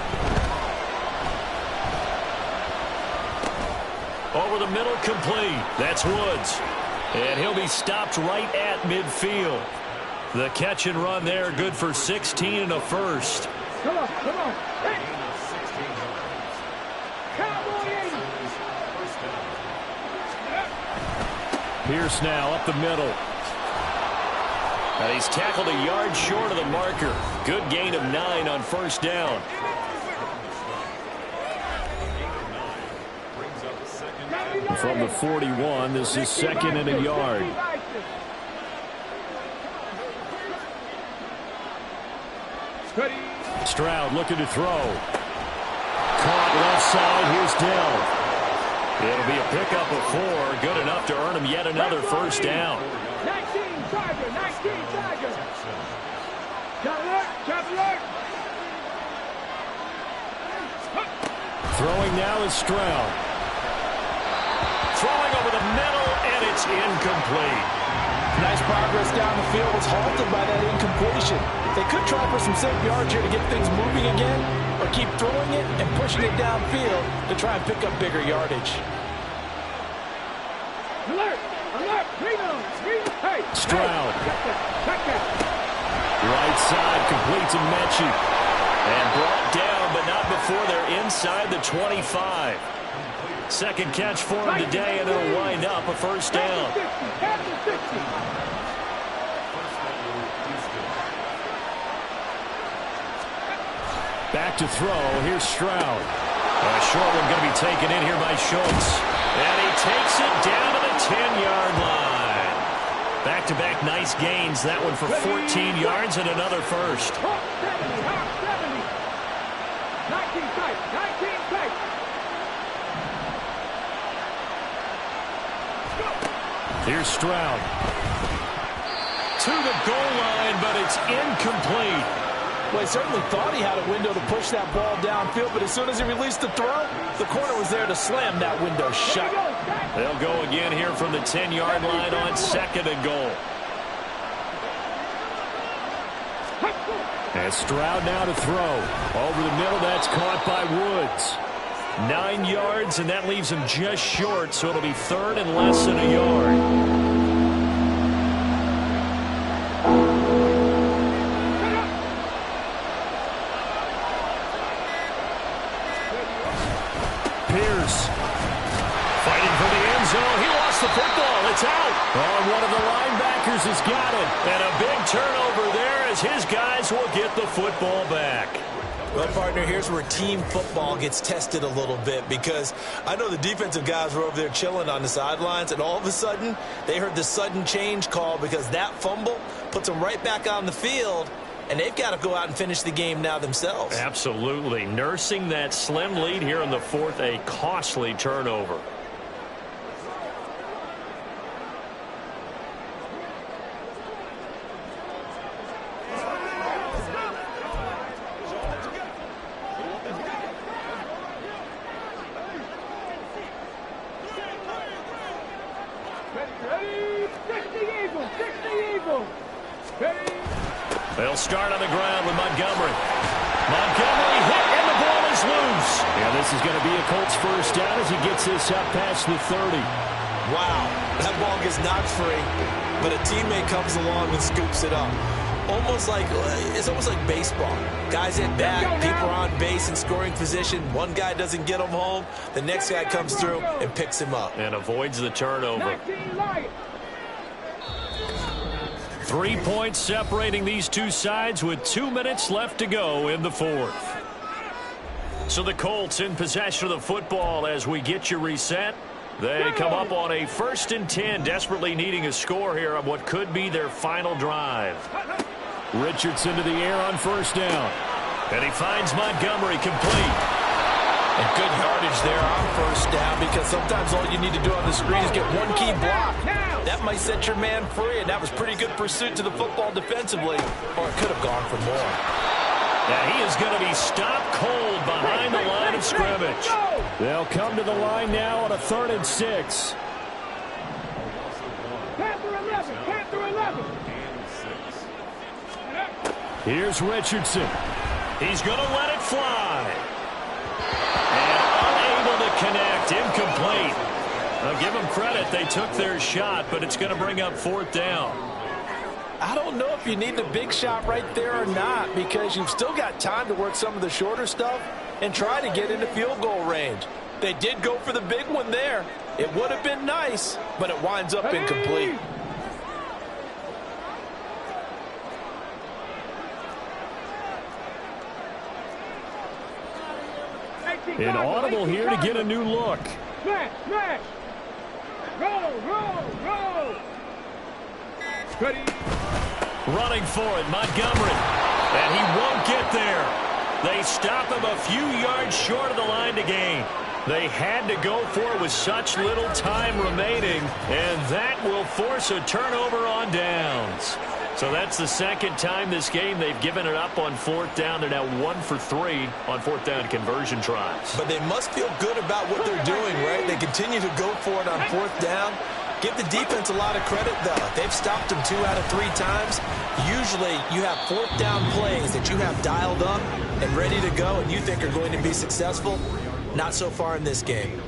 Over the middle, complete. That's Woods. And he'll be stopped right at midfield. The catch and run there, good for 16 and a first. Come on, come on. Hey. Cowboy 80. Pierce now up the middle. And he's tackled a yard short of the marker. Good gain of 9 on first down. From the 41, this is second and a yard. Stroud looking to throw. Caught left side, here's Dell. It'll be a pickup of 4, good enough to earn him yet another first down. 19 Tiger, 19 Tiger. Chop alert. Throwing now is Stroud. Throwing over the middle, and it's incomplete. Nice progress down the field was halted by that incompletion. They could try for some safe yards here to get things moving again, or keep throwing it and pushing it downfield to try and pick up bigger yardage. Alert! Alert! Hey! Stroud. Check that. Right side completes to Mechie. And brought down, but not before they're inside the 25. Second catch for him today, and it'll wind up a first down. Back to throw. Here's Stroud. A short one going to be taken in here by Schultz. And he takes it down to the 10-yard line. Back-to-back nice gains. That one for 14 yards and another first. 70, 19 tight, 19 tight. Here's Stroud. To the goal line, but it's incomplete. Well, he certainly thought he had a window to push that ball downfield, but as soon as he released the throw, the corner was there to slam that window shut. They'll go again here from the 10-yard line on second and goal. And Stroud now to throw. Over the middle, that's caught by Woods. 9 yards, and that leaves him just short, so it'll be third and less than a yard. Pierce. Fighting for the end zone. He lost the football. It's out. Oh, one of the linebackers has got it. And a big turnover there as his guys will get the football back. Well, partner, here's where team football gets tested a little bit, because I know the defensive guys were over there chilling on the sidelines, and all of a sudden they heard the sudden change call because that fumble puts them right back on the field, and they've got to go out and finish the game now themselves. Absolutely. Nursing that slim lead here in the fourth, a costly turnover. They'll start on the ground with Montgomery. Montgomery hit, and the ball is loose. Yeah, this is going to be a Colts first down as he gets this up past the 30. Wow, that ball gets knocked free, but a teammate comes along and scoops it up. It's almost like baseball. Guys hit back, people are on base in scoring position. One guy doesn't get him home. The next guy comes through and picks him up. And avoids the turnover. 3 points separating these two sides with 2 minutes left to go in the fourth. So the Colts in possession of the football as we get you reset. They come up on a 1st and 10, desperately needing a score here on what could be their final drive. Richardson to the air on 1st down. And he finds Montgomery complete. And good yardage there on 1st down, because sometimes all you need to do on the screen is get one key block. That might set your man free, and that was pretty good pursuit to the football defensively, or it could have gone for more. Now he is going to be stopped cold behind the line of scrimmage. They'll come to the line now on a 3rd and 6. Panther 11, Panther 11. Here's Richardson. He's going to let it fly. And unable to connect, incomplete. I'll give them credit. They took their shot, but it's going to bring up 4th down. I don't know if you need the big shot right there or not, because you've still got time to work some of the shorter stuff and try to get into field goal range. They did go for the big one there. It would have been nice, but it winds up incomplete. Inaudible here to get a new look. Smash, smash. Roll, roll, roll. Ready. Running for it, Montgomery. And he won't get there. They stop him a few yards short of the line to gain. They had to go for it with such little time remaining, and that will force a turnover on downs. So that's the 2nd time this game they've given it up on 4th down. They're now 1 for 3 on 4th down conversion tries. But they must feel good about what they're doing, right? They continue to go for it on 4th down. Give the defense a lot of credit, though. They've stopped them 2 out of 3 times. Usually you have 4th down plays that you have dialed up and ready to go and you think are going to be successful. Not so far in this game.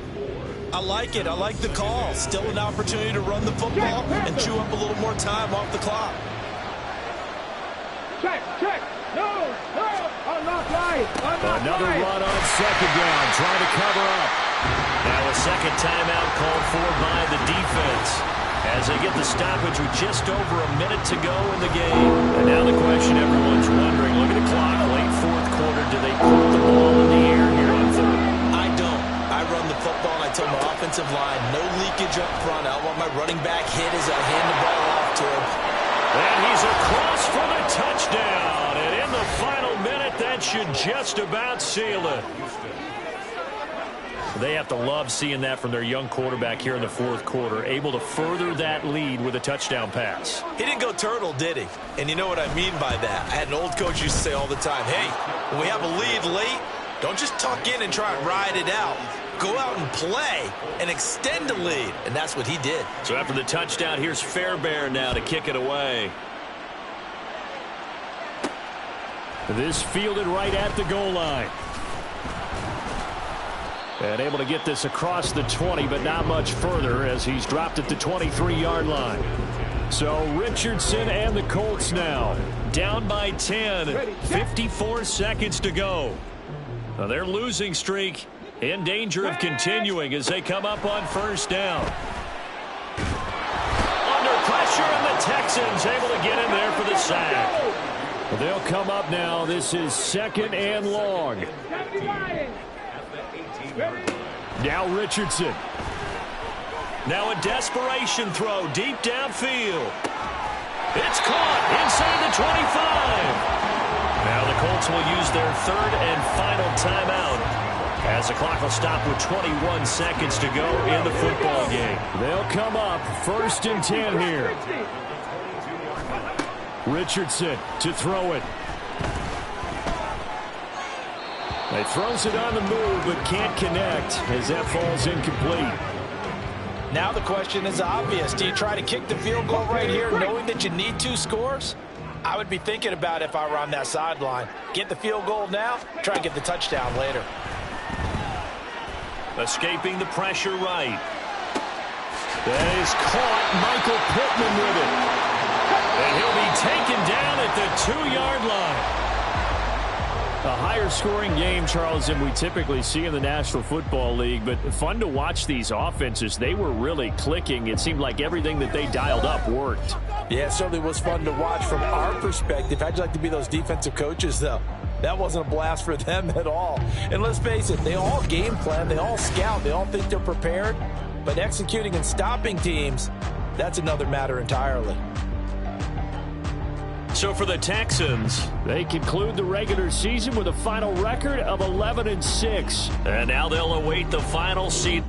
I like it. I like the call. Still an opportunity to run the football and chew up a little more time off the clock. Check, check. No, no. Unlock line. Another run on 2nd down, trying to cover up. Now a 2nd timeout called for by the defense as they get the stoppage with just over a minute to go in the game. And now the question everyone's wondering, look at the clock, late 4th quarter, do they put the ball in the air here on 3rd? I don't. I run the football and I tell my offensive line, no leakage up front. I want my running back hit as I hand the ball off to him. And he's across for the touchdown. And in the final minute, that should just about seal it. They have to love seeing that from their young quarterback here in the 4th quarter, able to further that lead with a touchdown pass. He didn't go turtle, did he? And you know what I mean by that. I had an old coach used to say all the time, hey, when we have a lead late, don't just tuck in and try and ride it out. Go out and play and extend the lead. And that's what he did. So after the touchdown, here's Fairbairn now to kick it away. This fielded right at the goal line. And able to get this across the 20, but not much further as he's dropped at the 23-yard line. So Richardson and the Colts now down by 10, 54 seconds to go. Now their losing streak In danger of continuing as they come up on first down. Under pressure, and the Texans able to get in there for the sack. Well, they'll come up now. This is 2nd and long. Now Richardson. Now a desperation throw deep downfield. It's caught inside the 25. Now the Colts will use their 3rd and final timeout as the clock will stop with 21 seconds to go in the football game. They'll come up 1st and 10 here. Richardson to throw it. He throws it on the move but can't connect as that falls incomplete. Now the question is obvious. Do you try to kick the field goal right here knowing that you need 2 scores? I would be thinking about it if I were on that sideline. Get the field goal now, try and get the touchdown later. Escaping the pressure right. That is caught. Michael Pittman with it. And he'll be taken down at the 2-yard line. A higher scoring game, Charles, than we typically see in the National Football League, but fun to watch these offenses. They were really clicking. It seemed like everything that they dialed up worked. Yeah, it certainly was fun to watch from our perspective. How'd you like to be those defensive coaches, though? That wasn't a blast for them at all. And let's face it, they all game plan, they all scout, they all think they're prepared, but executing and stopping teams, that's another matter entirely. So for the Texans, they conclude the regular season with a final record of 11-6. And now they'll await the final seed.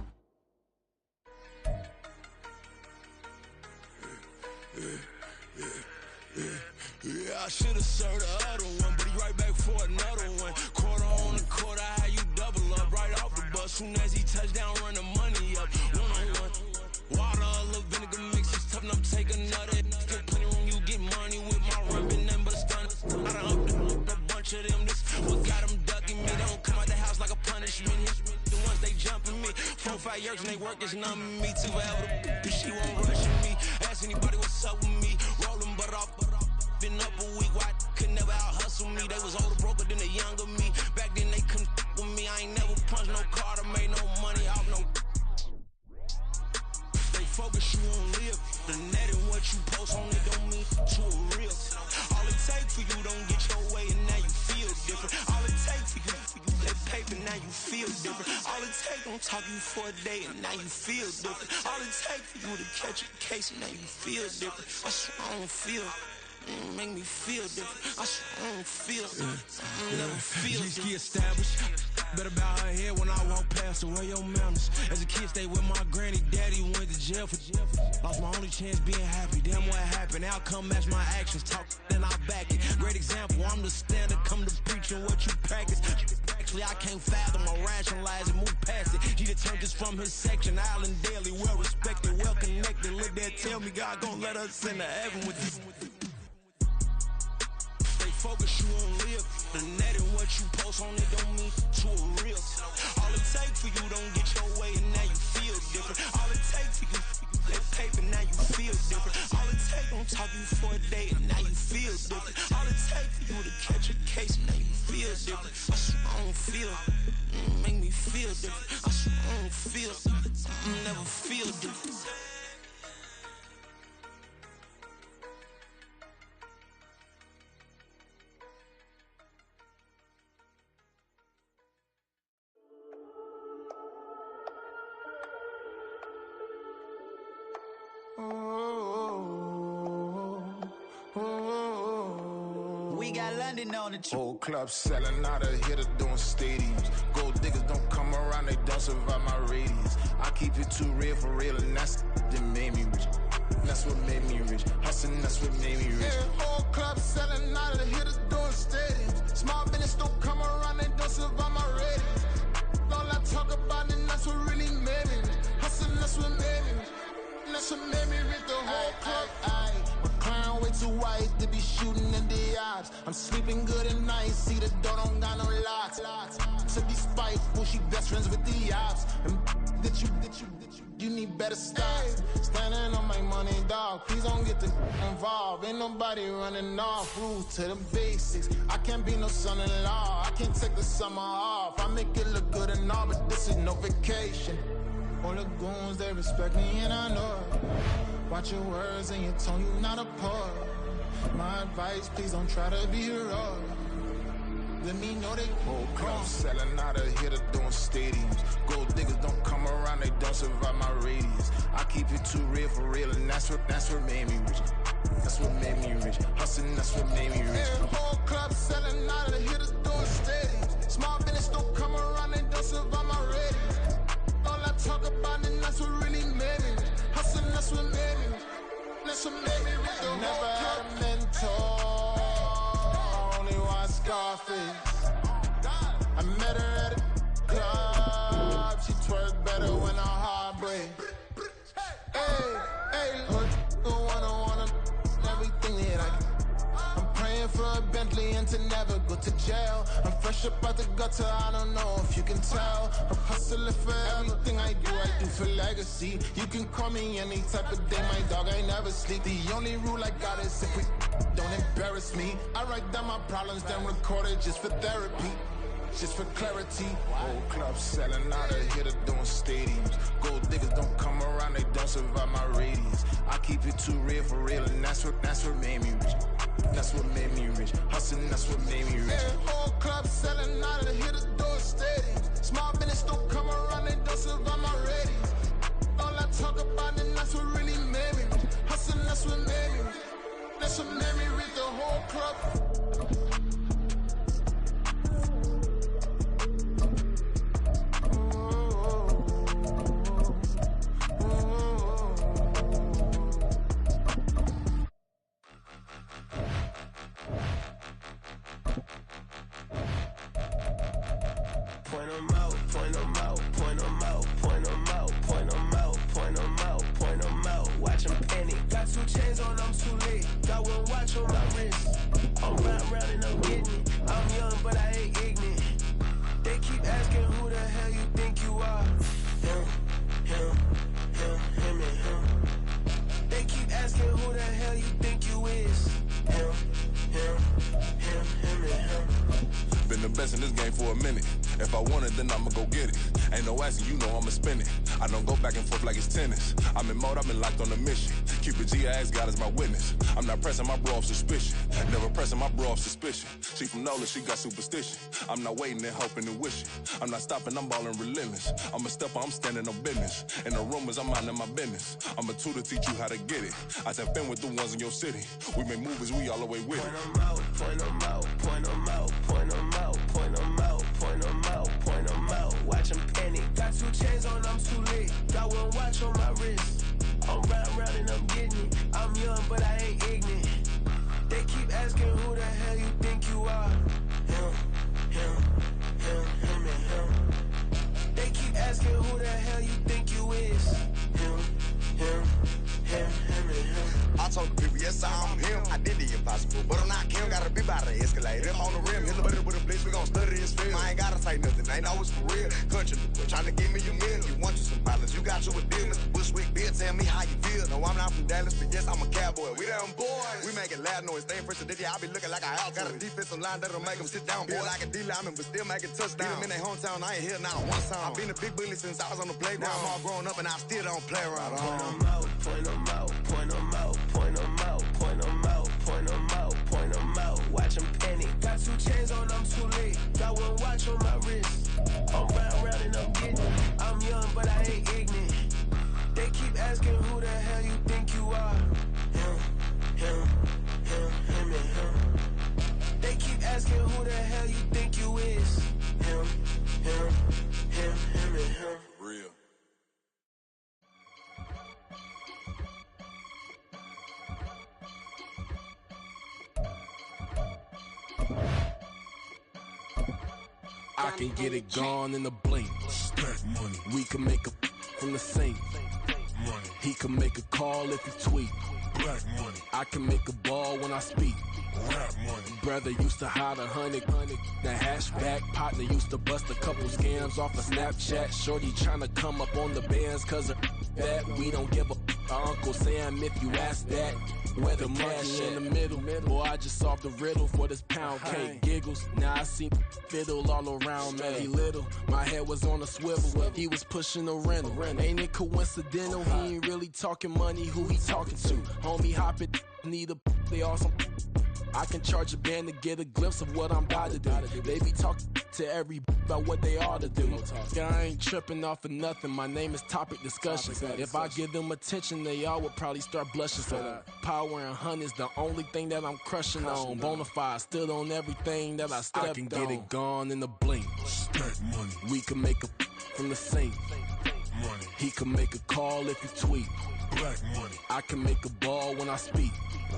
Yeah, I should have served the other one, but he right back for another one. Quarter on the quarter, how you double up right off the bus. Soon as he touchdown, run the money up. One-on-one. Water, a little vinegar mix, it's tough enough to take another. Get plenty room, you get money with my run, been nothing but a stun. I done upped a bunch of them. This what got them ducking me. They don't come out the house like a punishment. The ones they jumping me. 4 or 5 years and they work is numbing me. Too forever, she won't rush me. Ask anybody what's up with me. Rolling butt off. Been up a week, why could never out hustle me? They was older, broker than the younger me. Back then they couldn't with me. I ain't never punched no card or made no money off no. They focus, you on live. The net and what you post on it don't mean to a real. All it takes for you don't get your way and now you feel different. All it takes for you that paper, now you feel different. All it takes don't talk you for a day and now you feel different. All it takes for you to catch a case and now you feel different. That's what I don't feel. Make me feel different. I don't feel. I never feel different. Established. Better bow her head when I walk past the way your mountains. As a kid, stayed with my granny. Daddy went to jail for jail. Lost my only chance being happy. Damn what happened. Outcome match my actions. Talk then I back it. Great example. I'm the standard. Come to preaching what you practice. Actually, I can't fathom or rationalize and move past it. He turned this from his section. Island daily. Well respected. Well connected. Look there. Tell me God gonna let us into heaven with you. Focus, you on live. The net and what you post on it don't mean to a real. All it takes for you don't get your way and now you feel different. All it takes for you that paper, now you feel different. All it takes don't talk you for a day and now you feel different. All it takes for you to catch a case and now you feel different. I swear I don't feel. Make me feel different. I swear I don't feel. I never feel different. We got London on the trip. Whole club selling out of here to doing stadiums. Gold diggers don't come around, they don't survive my radius. I keep it too real for real, and that's that made me rich. That's what made me rich. Hustling, that's what made me rich. Yeah, whole club selling out of here to doing stadiums. Small business don't come around, they don't survive my radius. All I talk about it, that's what really made me rich. Hustling, that's what made me rich. That's what made me rich. The whole club. My clown way too white to be shooting in the eyes. I'm sleeping good at night, see the door don't got no locks. To be spiteful, she best friends with the ops. And that you you need better stocks. Standing on my money, dog. Please don't get involved. Ain't nobody running off. Rules to the basics. I can't be no son-in-law. I can't take the summer off. I make it look good and all, but this is no vacation. All the goons, they respect me and I know it. Watch your words and your tone, you not a poet. My advice, please don't try to be heroic. Let me know they whole club selling out of here to doing stadiums. Gold diggers don't come around, they don't survive my radius. I keep it too real for real, and that's what made me rich. That's what made me rich. Hustling, that's what made me rich. Yeah, whole club selling out of here to doing stadiums. Small business don't come around, they don't survive my radius. All I talk about, and that's what really made me rich. Hustling, that's what made me rich. That's what made me rich. I never had a mentor. Scarface. I met her at a club. She twerk better when her heart breaks. Hey, look, wanna everything that I can. I'm praying for a Bentley and to never go to jail. I'm fresh up out the gutter, I don't know if you can tell. I'm hustling for everything I do for legacy. You can call me any type of day, my dog, I never sleep. The only rule I got is if we don't embarrass me. I write down my problems, then record it just for therapy, just for clarity. Whole club selling out of here to doing stadiums. Gold diggers don't come around, they don't survive my radius. I keep it too real for real, and that's what made me rich. That's what made me rich. Hustling, that's what made me rich. Yeah, whole club selling out of here to doing stadiums. Small business don't come around, they don't survive my radius. All I talk about, and that's what really made me rich. Hustling, that's what made me rich. That's what made me read the whole club. Point 'em out, point 'em out, point 'em out, point 'em out, point 'em out, point 'em out, point 'em out. Watch 'em panic. Got 2 chains on, I'm too late. Got 1 watch on my wrist. I'm round and I'm getting it. I'm young, but I ain't ignorant. They keep asking who the hell you think you are. Him, and him. They keep asking who the hell you think you is. Him, and him. Been the best in this game for a minute. If I want it, then I'ma go get it. Ain't no asking, you know I'ma spin it. I don't go back and forth like it's tennis. I'm in mode, I've been locked on a mission. Cupid G, I ask God as my witness. I'm not pressing my bro off suspicion. Never pressing my bro off suspicion. She from Nola, she got superstition. I'm not waiting and hoping and wishing. I'm not stopping, I'm balling relentless. I'm a stepper, I'm standing on business. In the rumors, I'm minding my business. I'm a tutor, teach you how to get it. I tap in with the ones in your city. We make movies, we all the way with it. Point 'em out, point 'em out, point 'em out, point 'em out, point 'em out, point 'em out, point 'em out. Watch 'em panic. Got 2 chains on, I'm too late. Got 1 watch on my wrist. I'm round and I'm getting it. I'm young, but I ain't ignorant. They keep asking who the hell you think you are. Him, and him. They keep asking who the hell you think you is. Him, and him. I told the people, yes, I'm him. I did the impossible, but I'm not Kim. Gotta be by the escalator. If on the rim, hit the butter with a blitz, we gon' study this film. I ain't gotta say nothing, ain't always for real. Country, trying to give me a meal. You want you some problems, you got you a deal. Mr. Bushwick, Bill, tell me how you feel. No, I'm not from Dallas, but yes, I'm a cowboy. We them boys. We making loud noise, staying fresh to DJ. I be looking like a house. Got a defensive line that'll make them sit down. Boy, like a D-lineman, but still making touchdowns. Beat them in their hometown, I ain't here now one time. I been a big bully since I was on the playground. Now I'm all grown up and I still don't play around. Point 'em out, point 'em out, point 'em out, point 'em out, point 'em out, point 'em out, point 'em out. Watch 'em panic. Got 2 chains on, I'm too late. Got 1 watch on my wrist. I'm round and I'm getting it. I'm young, but I ain't ignorant. They keep asking who the hell you think you are. Him, and him. They keep asking who the hell you think you is. Him, and him. Real. I can get it gone in a blink. We can make a from the sink. money. He can make a call if he tweet. Black money. I can make a ball when I speak. Rap money. Brother used to hide 100. The hashback partner used to bust a couple scams off of Snapchat. Shorty tryna come up on the bands cause of that. We don't give a Uncle Sam if you ask that. Where the money in the middle. Boy, I just solved the riddle for this pound cake. Giggles, now I see fiddle all around me. He little, my head was on a swivel. He was pushing a rental. Ain't it coincidental? He ain't really talking money, who he talking to? Homie hoppin', need a they awesome. I can charge a band to get a glimpse of what I'm about to do. They be talking to every about what they ought to do. I ain't tripping off of nothing. My name is Topic Discussion. If I give them attention, they all would probably start blushing. So power and hunt is the only thing that I'm crushing on. Bonafide stood on everything that I stepped on. I can get it gone in a blink. Stack money. We can make a from the sink. Money. He can make a call if he tweet. Black money. I can make a ball when I speak.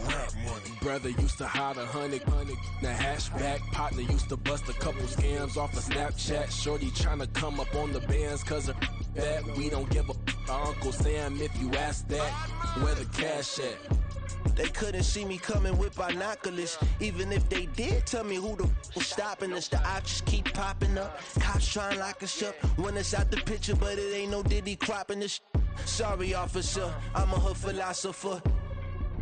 Rap money. Brother used to hide 100. The hashback partner used to bust a couple scams off of Snapchat. Shorty tryna come up on the bands cause of that. We don't give a Uncle Sam if you ask that. Where the cash at? They couldn't see me coming with binoculars. Even if they did, tell me who the was stopping us. The options keep popping up. Cops trying to lock us up. When it's out the picture, but it ain't no Diddy cropping this. Sorry, officer, I'm a hood philosopher.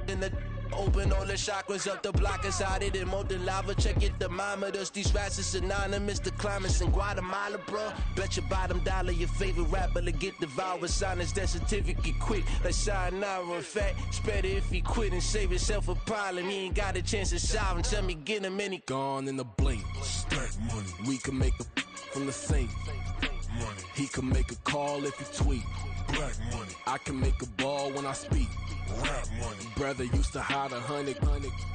In the open all the chakras up the block inside it and molten lava. Check your thermometers. These rats is synonymous to climates in Guatemala, bro. Bet your bottom dollar your favorite rapper to get devoured. Sign his death certificate quick. Like sayonara. In fact, it's better if he quit and save himself a problem. He ain't got a chance to solve him. Tell me get him any gone in the blink. Stack money. We can make a from the sink. Money. He can make a call if he tweet. Black money. I can make a ball when I speak. Rap money. Brother used to hide 100.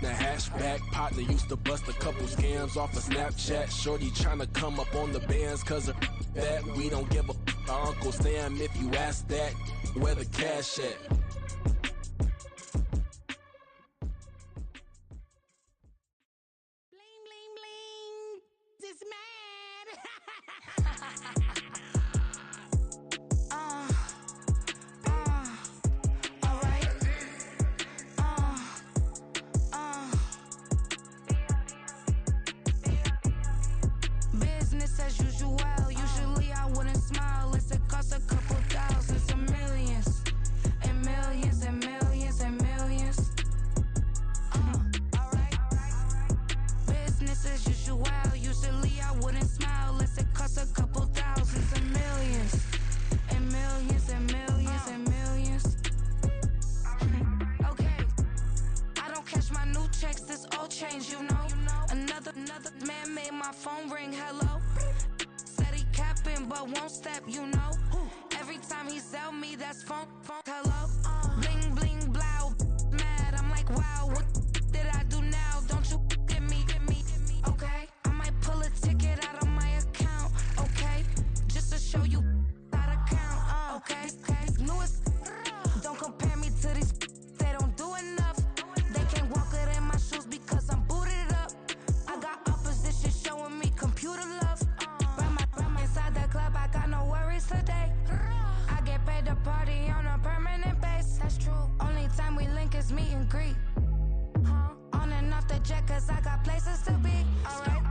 The hashback partner used to bust a couple scams off of Snapchat. Shorty tryna come up on the bands cause of that. We don't give a Uncle Sam if you ask that. Where the cash at? Bling, bling, bling. This mad. Business as usual. Usually I wouldn't smile. It's a cost a couple thousands and millions. And millions and millions and millions. Alright. Business as usual. Usually I wouldn't smile. Unless it costs a couple thousands and millions. And millions and millions and millions. Okay. I don't cash my new checks. This old change, you know. Another man made my phone ring. Hello. Said he capping but won't step, you know. Every time he sell me, that's phone. Hello. Bling bling blow. Mad. I'm like, wow. What did I do now? Don't you get me? Okay. I might pull a ticket out of my account. Okay. Just to show you how to count. Okay. Newest. Don't compare me to these. They don't do enough. They can't walk it in my shoes because I'm booted up. I got opposition showing me computer love. Ram inside the club, I got no worries today. I get paid to party on a permanent base. That's true. Only time we link is meet and greet. On and off the jet, cause I got places to be. Alright.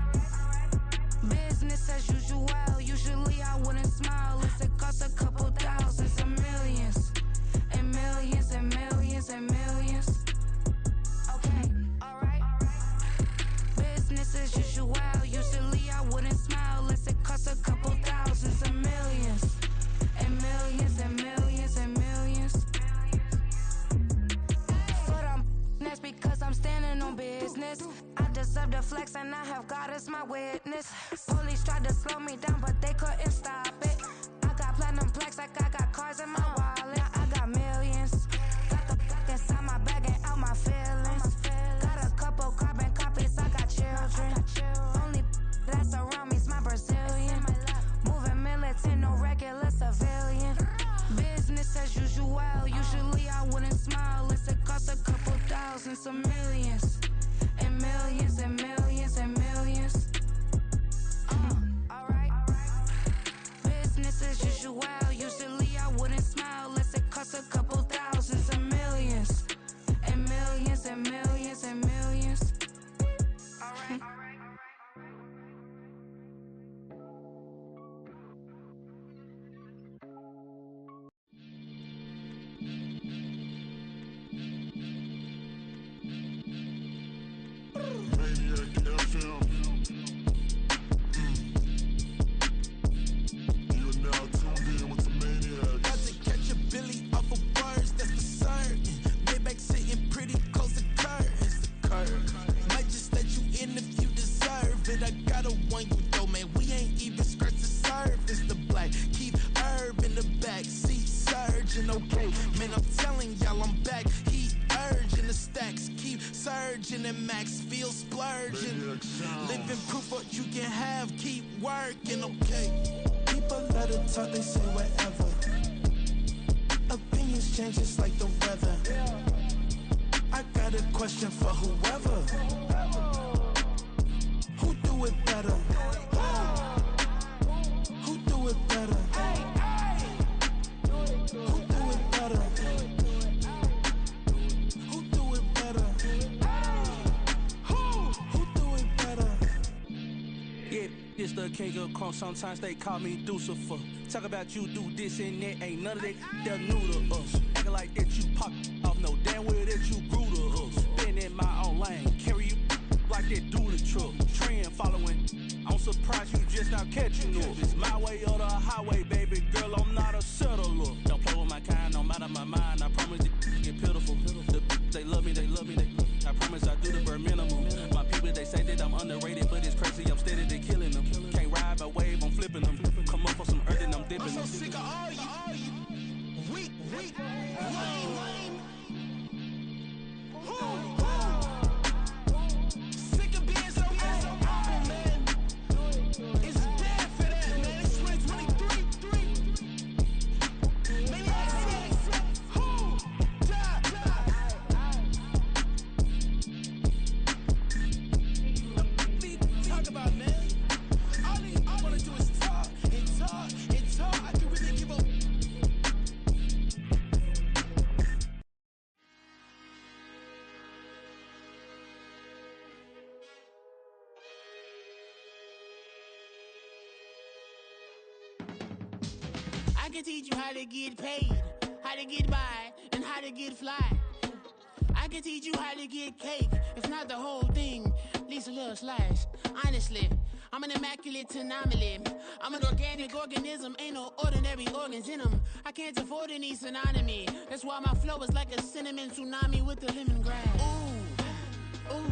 Business as usual. Usually I wouldn't smile. Unless it costs a couple thousands and millions. And millions and millions and millions. Okay, alright. Business as usual. Usually I wouldn't smile unless it costs a couple thousands and millions. And millions and millions and millions. But that's because I'm standing on business. I deserve the flex and I have God as my witness. Police tried to slow me down but they couldn't stop it. I got platinum plaques like I got cars in my wallet. I got millions. Got the inside my bag and out my feelings. Got a couple carbon copies, I got children. Only that's around me's my Brazilian. Moving militant, no regular civilian. Business as usual. Usually I wouldn't smile unless it costs a couple thousands of millions. And millions and millions and millions. Alright. 100 max, feel splurging. Living proof what you can have, keep working, okay. People let it talk, they say whatever. Opinions change just like the weather. I got a question for whoever. Who do it better? Who do it better? Who do it better? Who do it better? Who do it better? Yeah, it's the king of crunk. Sometimes they call me Lucifer. Talk about you do this and that. Ain't none of that, they're new to us. Acting like that you pop off, no damn well that you grew to us. Been in my own lane, carry you like that do the truck. Trend following, I'm surprised you just not catching up. It's my way or the highway, baby girl, I'm not a settler. Don't play with my kind, no matter my mind. I promise it get pitiful. They love me, they love me, they love me. I promise I do the bare minimum. My people, they say that I'm underrated, but it's crazy, I'm steady, they killing them. Can't ride my wave, I'm flipping them. Come up for some earth and I'm dipping them. I'm so sick of all you weak, lame. Sick of being so open, man. It's bad for that, man. It's 2023. Maybe I see who talk about, man. All I wanna do is talk and talk and talk. I can really give up. I can teach you how to get paid, how to get by, and how to get fly. I can teach you how to get cake, if not the whole thing, at least a little slice. Honestly, I'm an immaculate anomaly. I'm an organic organism, ain't no ordinary organs in them. I can't afford any synonymy. That's why my flow is like a cinnamon tsunami with the lemongrass. Ooh,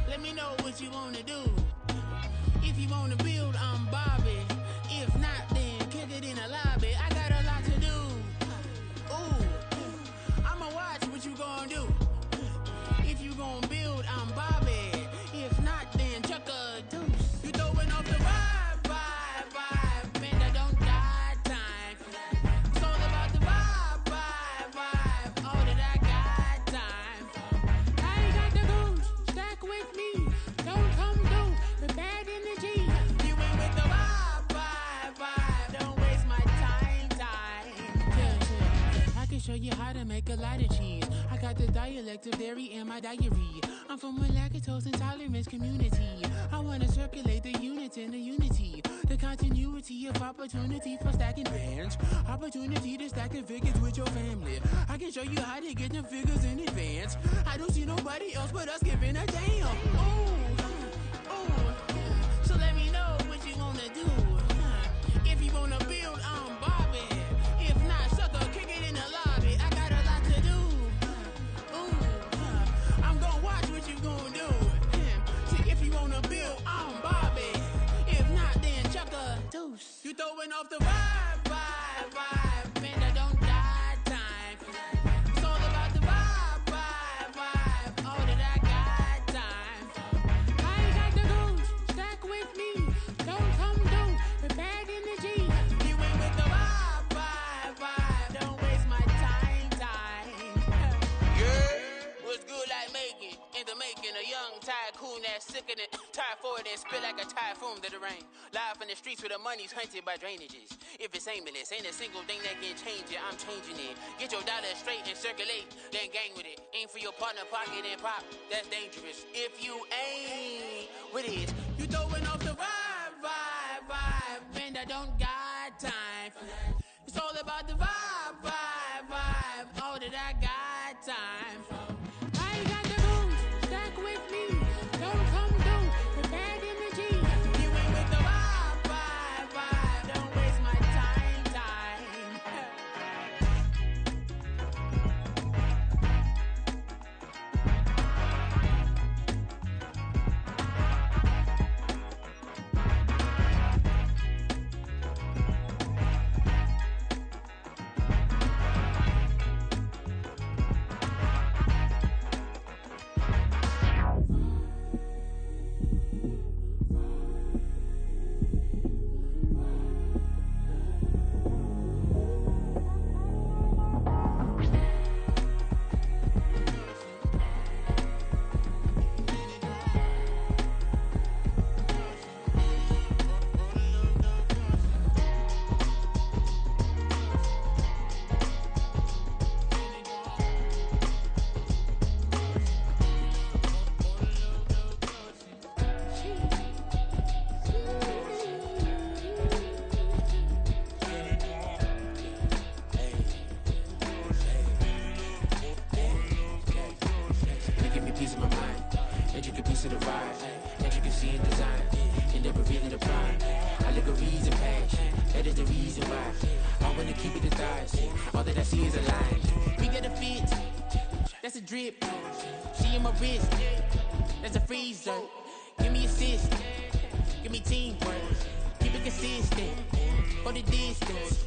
let me know what you wanna do. If you wanna build, I'm Bobby. If not, then kick it in the lobby. I got a lot to do. Ooh, I'ma watch what you gon' do. If you gon' build, I'm Bobby. If not, then chuck a deuce. You throwing off the vibe, man, that don't die time. It's all about the vibe, all that I got time. I ain't got the goose, stack with me. Don't come through with bad energy. You ain't with the vibe, don't waste my time. Yeah. I can show you how to make a lot of cheese. I got the dialect of dairy in my diary. I'm from a lactose intolerance community. I wanna circulate the units and the unity. The continuity of opportunity for stacking bands. Opportunity to stack the figures with your family. I can show you how to get them figures in advance. I don't see nobody else but us giving a damn. Ooh. So let me know what you wanna do. If you wanna build, I'm Bobby. If not, sucker, kick it in the lobby. I got a lot to do. I'm gonna watch what you gonna do. See, if you wanna build, I'm Bobby. If not, then chuck a deuce. You throwing off the vibe, man, that don't die time. It's all about the vibe, all that I got time. I ain't got the goose, stack with me. Don't come through with bad energy. You ain't with the vibe, don't waste my time. Yeah, what's good like making? In the making, a young tycoon that's sick in it. Tired for it and spit like a typhoon to the rain. Live in the streets where the money's hunted by drainages. If it's aimless, ain't a single thing that can change it. I'm changing it. Get your dollar straight and circulate, then gang with it. Aim for your partner, pocket and pop. That's dangerous. If you ain't with it, you throwing off the vibe, man, that don't got time. It's all about the vibe, all that I got time. I ain't got the goose, stack with me. Don't come through with bad energy. You ain't with the vibe, don't waste my time. that is the reason why I wanna keep it the thighs. All that I see is a lie. We got a fit, that's a drip. She in my wrist, that's a freezer. Give me assist, give me teamwork. Keep it consistent, for the distance.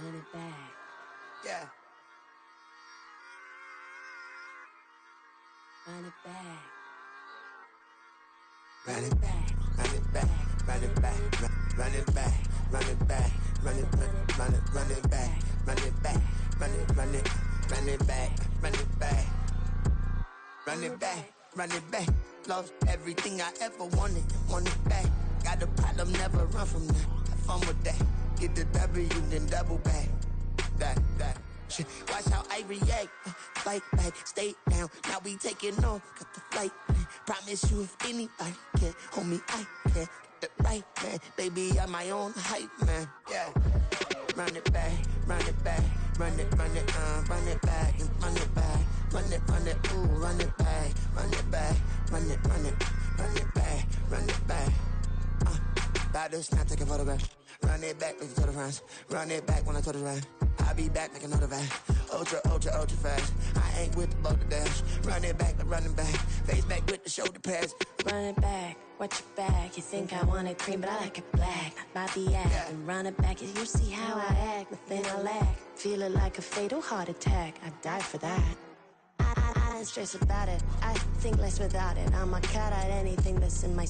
Run it back. Yeah. Run it back. Run it back. Run it back. Run it back. Run it back. Run it back. Run it back. Run it back. Run it back. Run it run it run it back. Run it back. Run it back. Run it back. Lost everything I ever wanted. Want it back. Got a problem, never run from that. Have fun with that. Get the W, then double back. That shit. Watch how I react. Fight back, stay down. Now we taking off. Got the flight. Promise you if anybody can hold me, I can. Get the right man. Baby, I'm my own hype man. Yeah. Run it back, run it back, run it back, and run it back, run it, ooh, run it back, run it back, run it back, run it back. About to snap, take a photograph. Run it back, make it to the friends. Run it back when I told it right. I'll be back, make another van. Ultra fast. I ain't with the boat to dash. Run it back, running back. Face back with the shoulder pads. Run it back, watch your back. You think I want it cream, but I like it black. Not the act. Yeah. And run it back, you see how I act. Nothing I lack. Feel it like a fatal heart attack. I'd die for that. I don't stress about it. I think less without it. I'ma cut out anything that's in my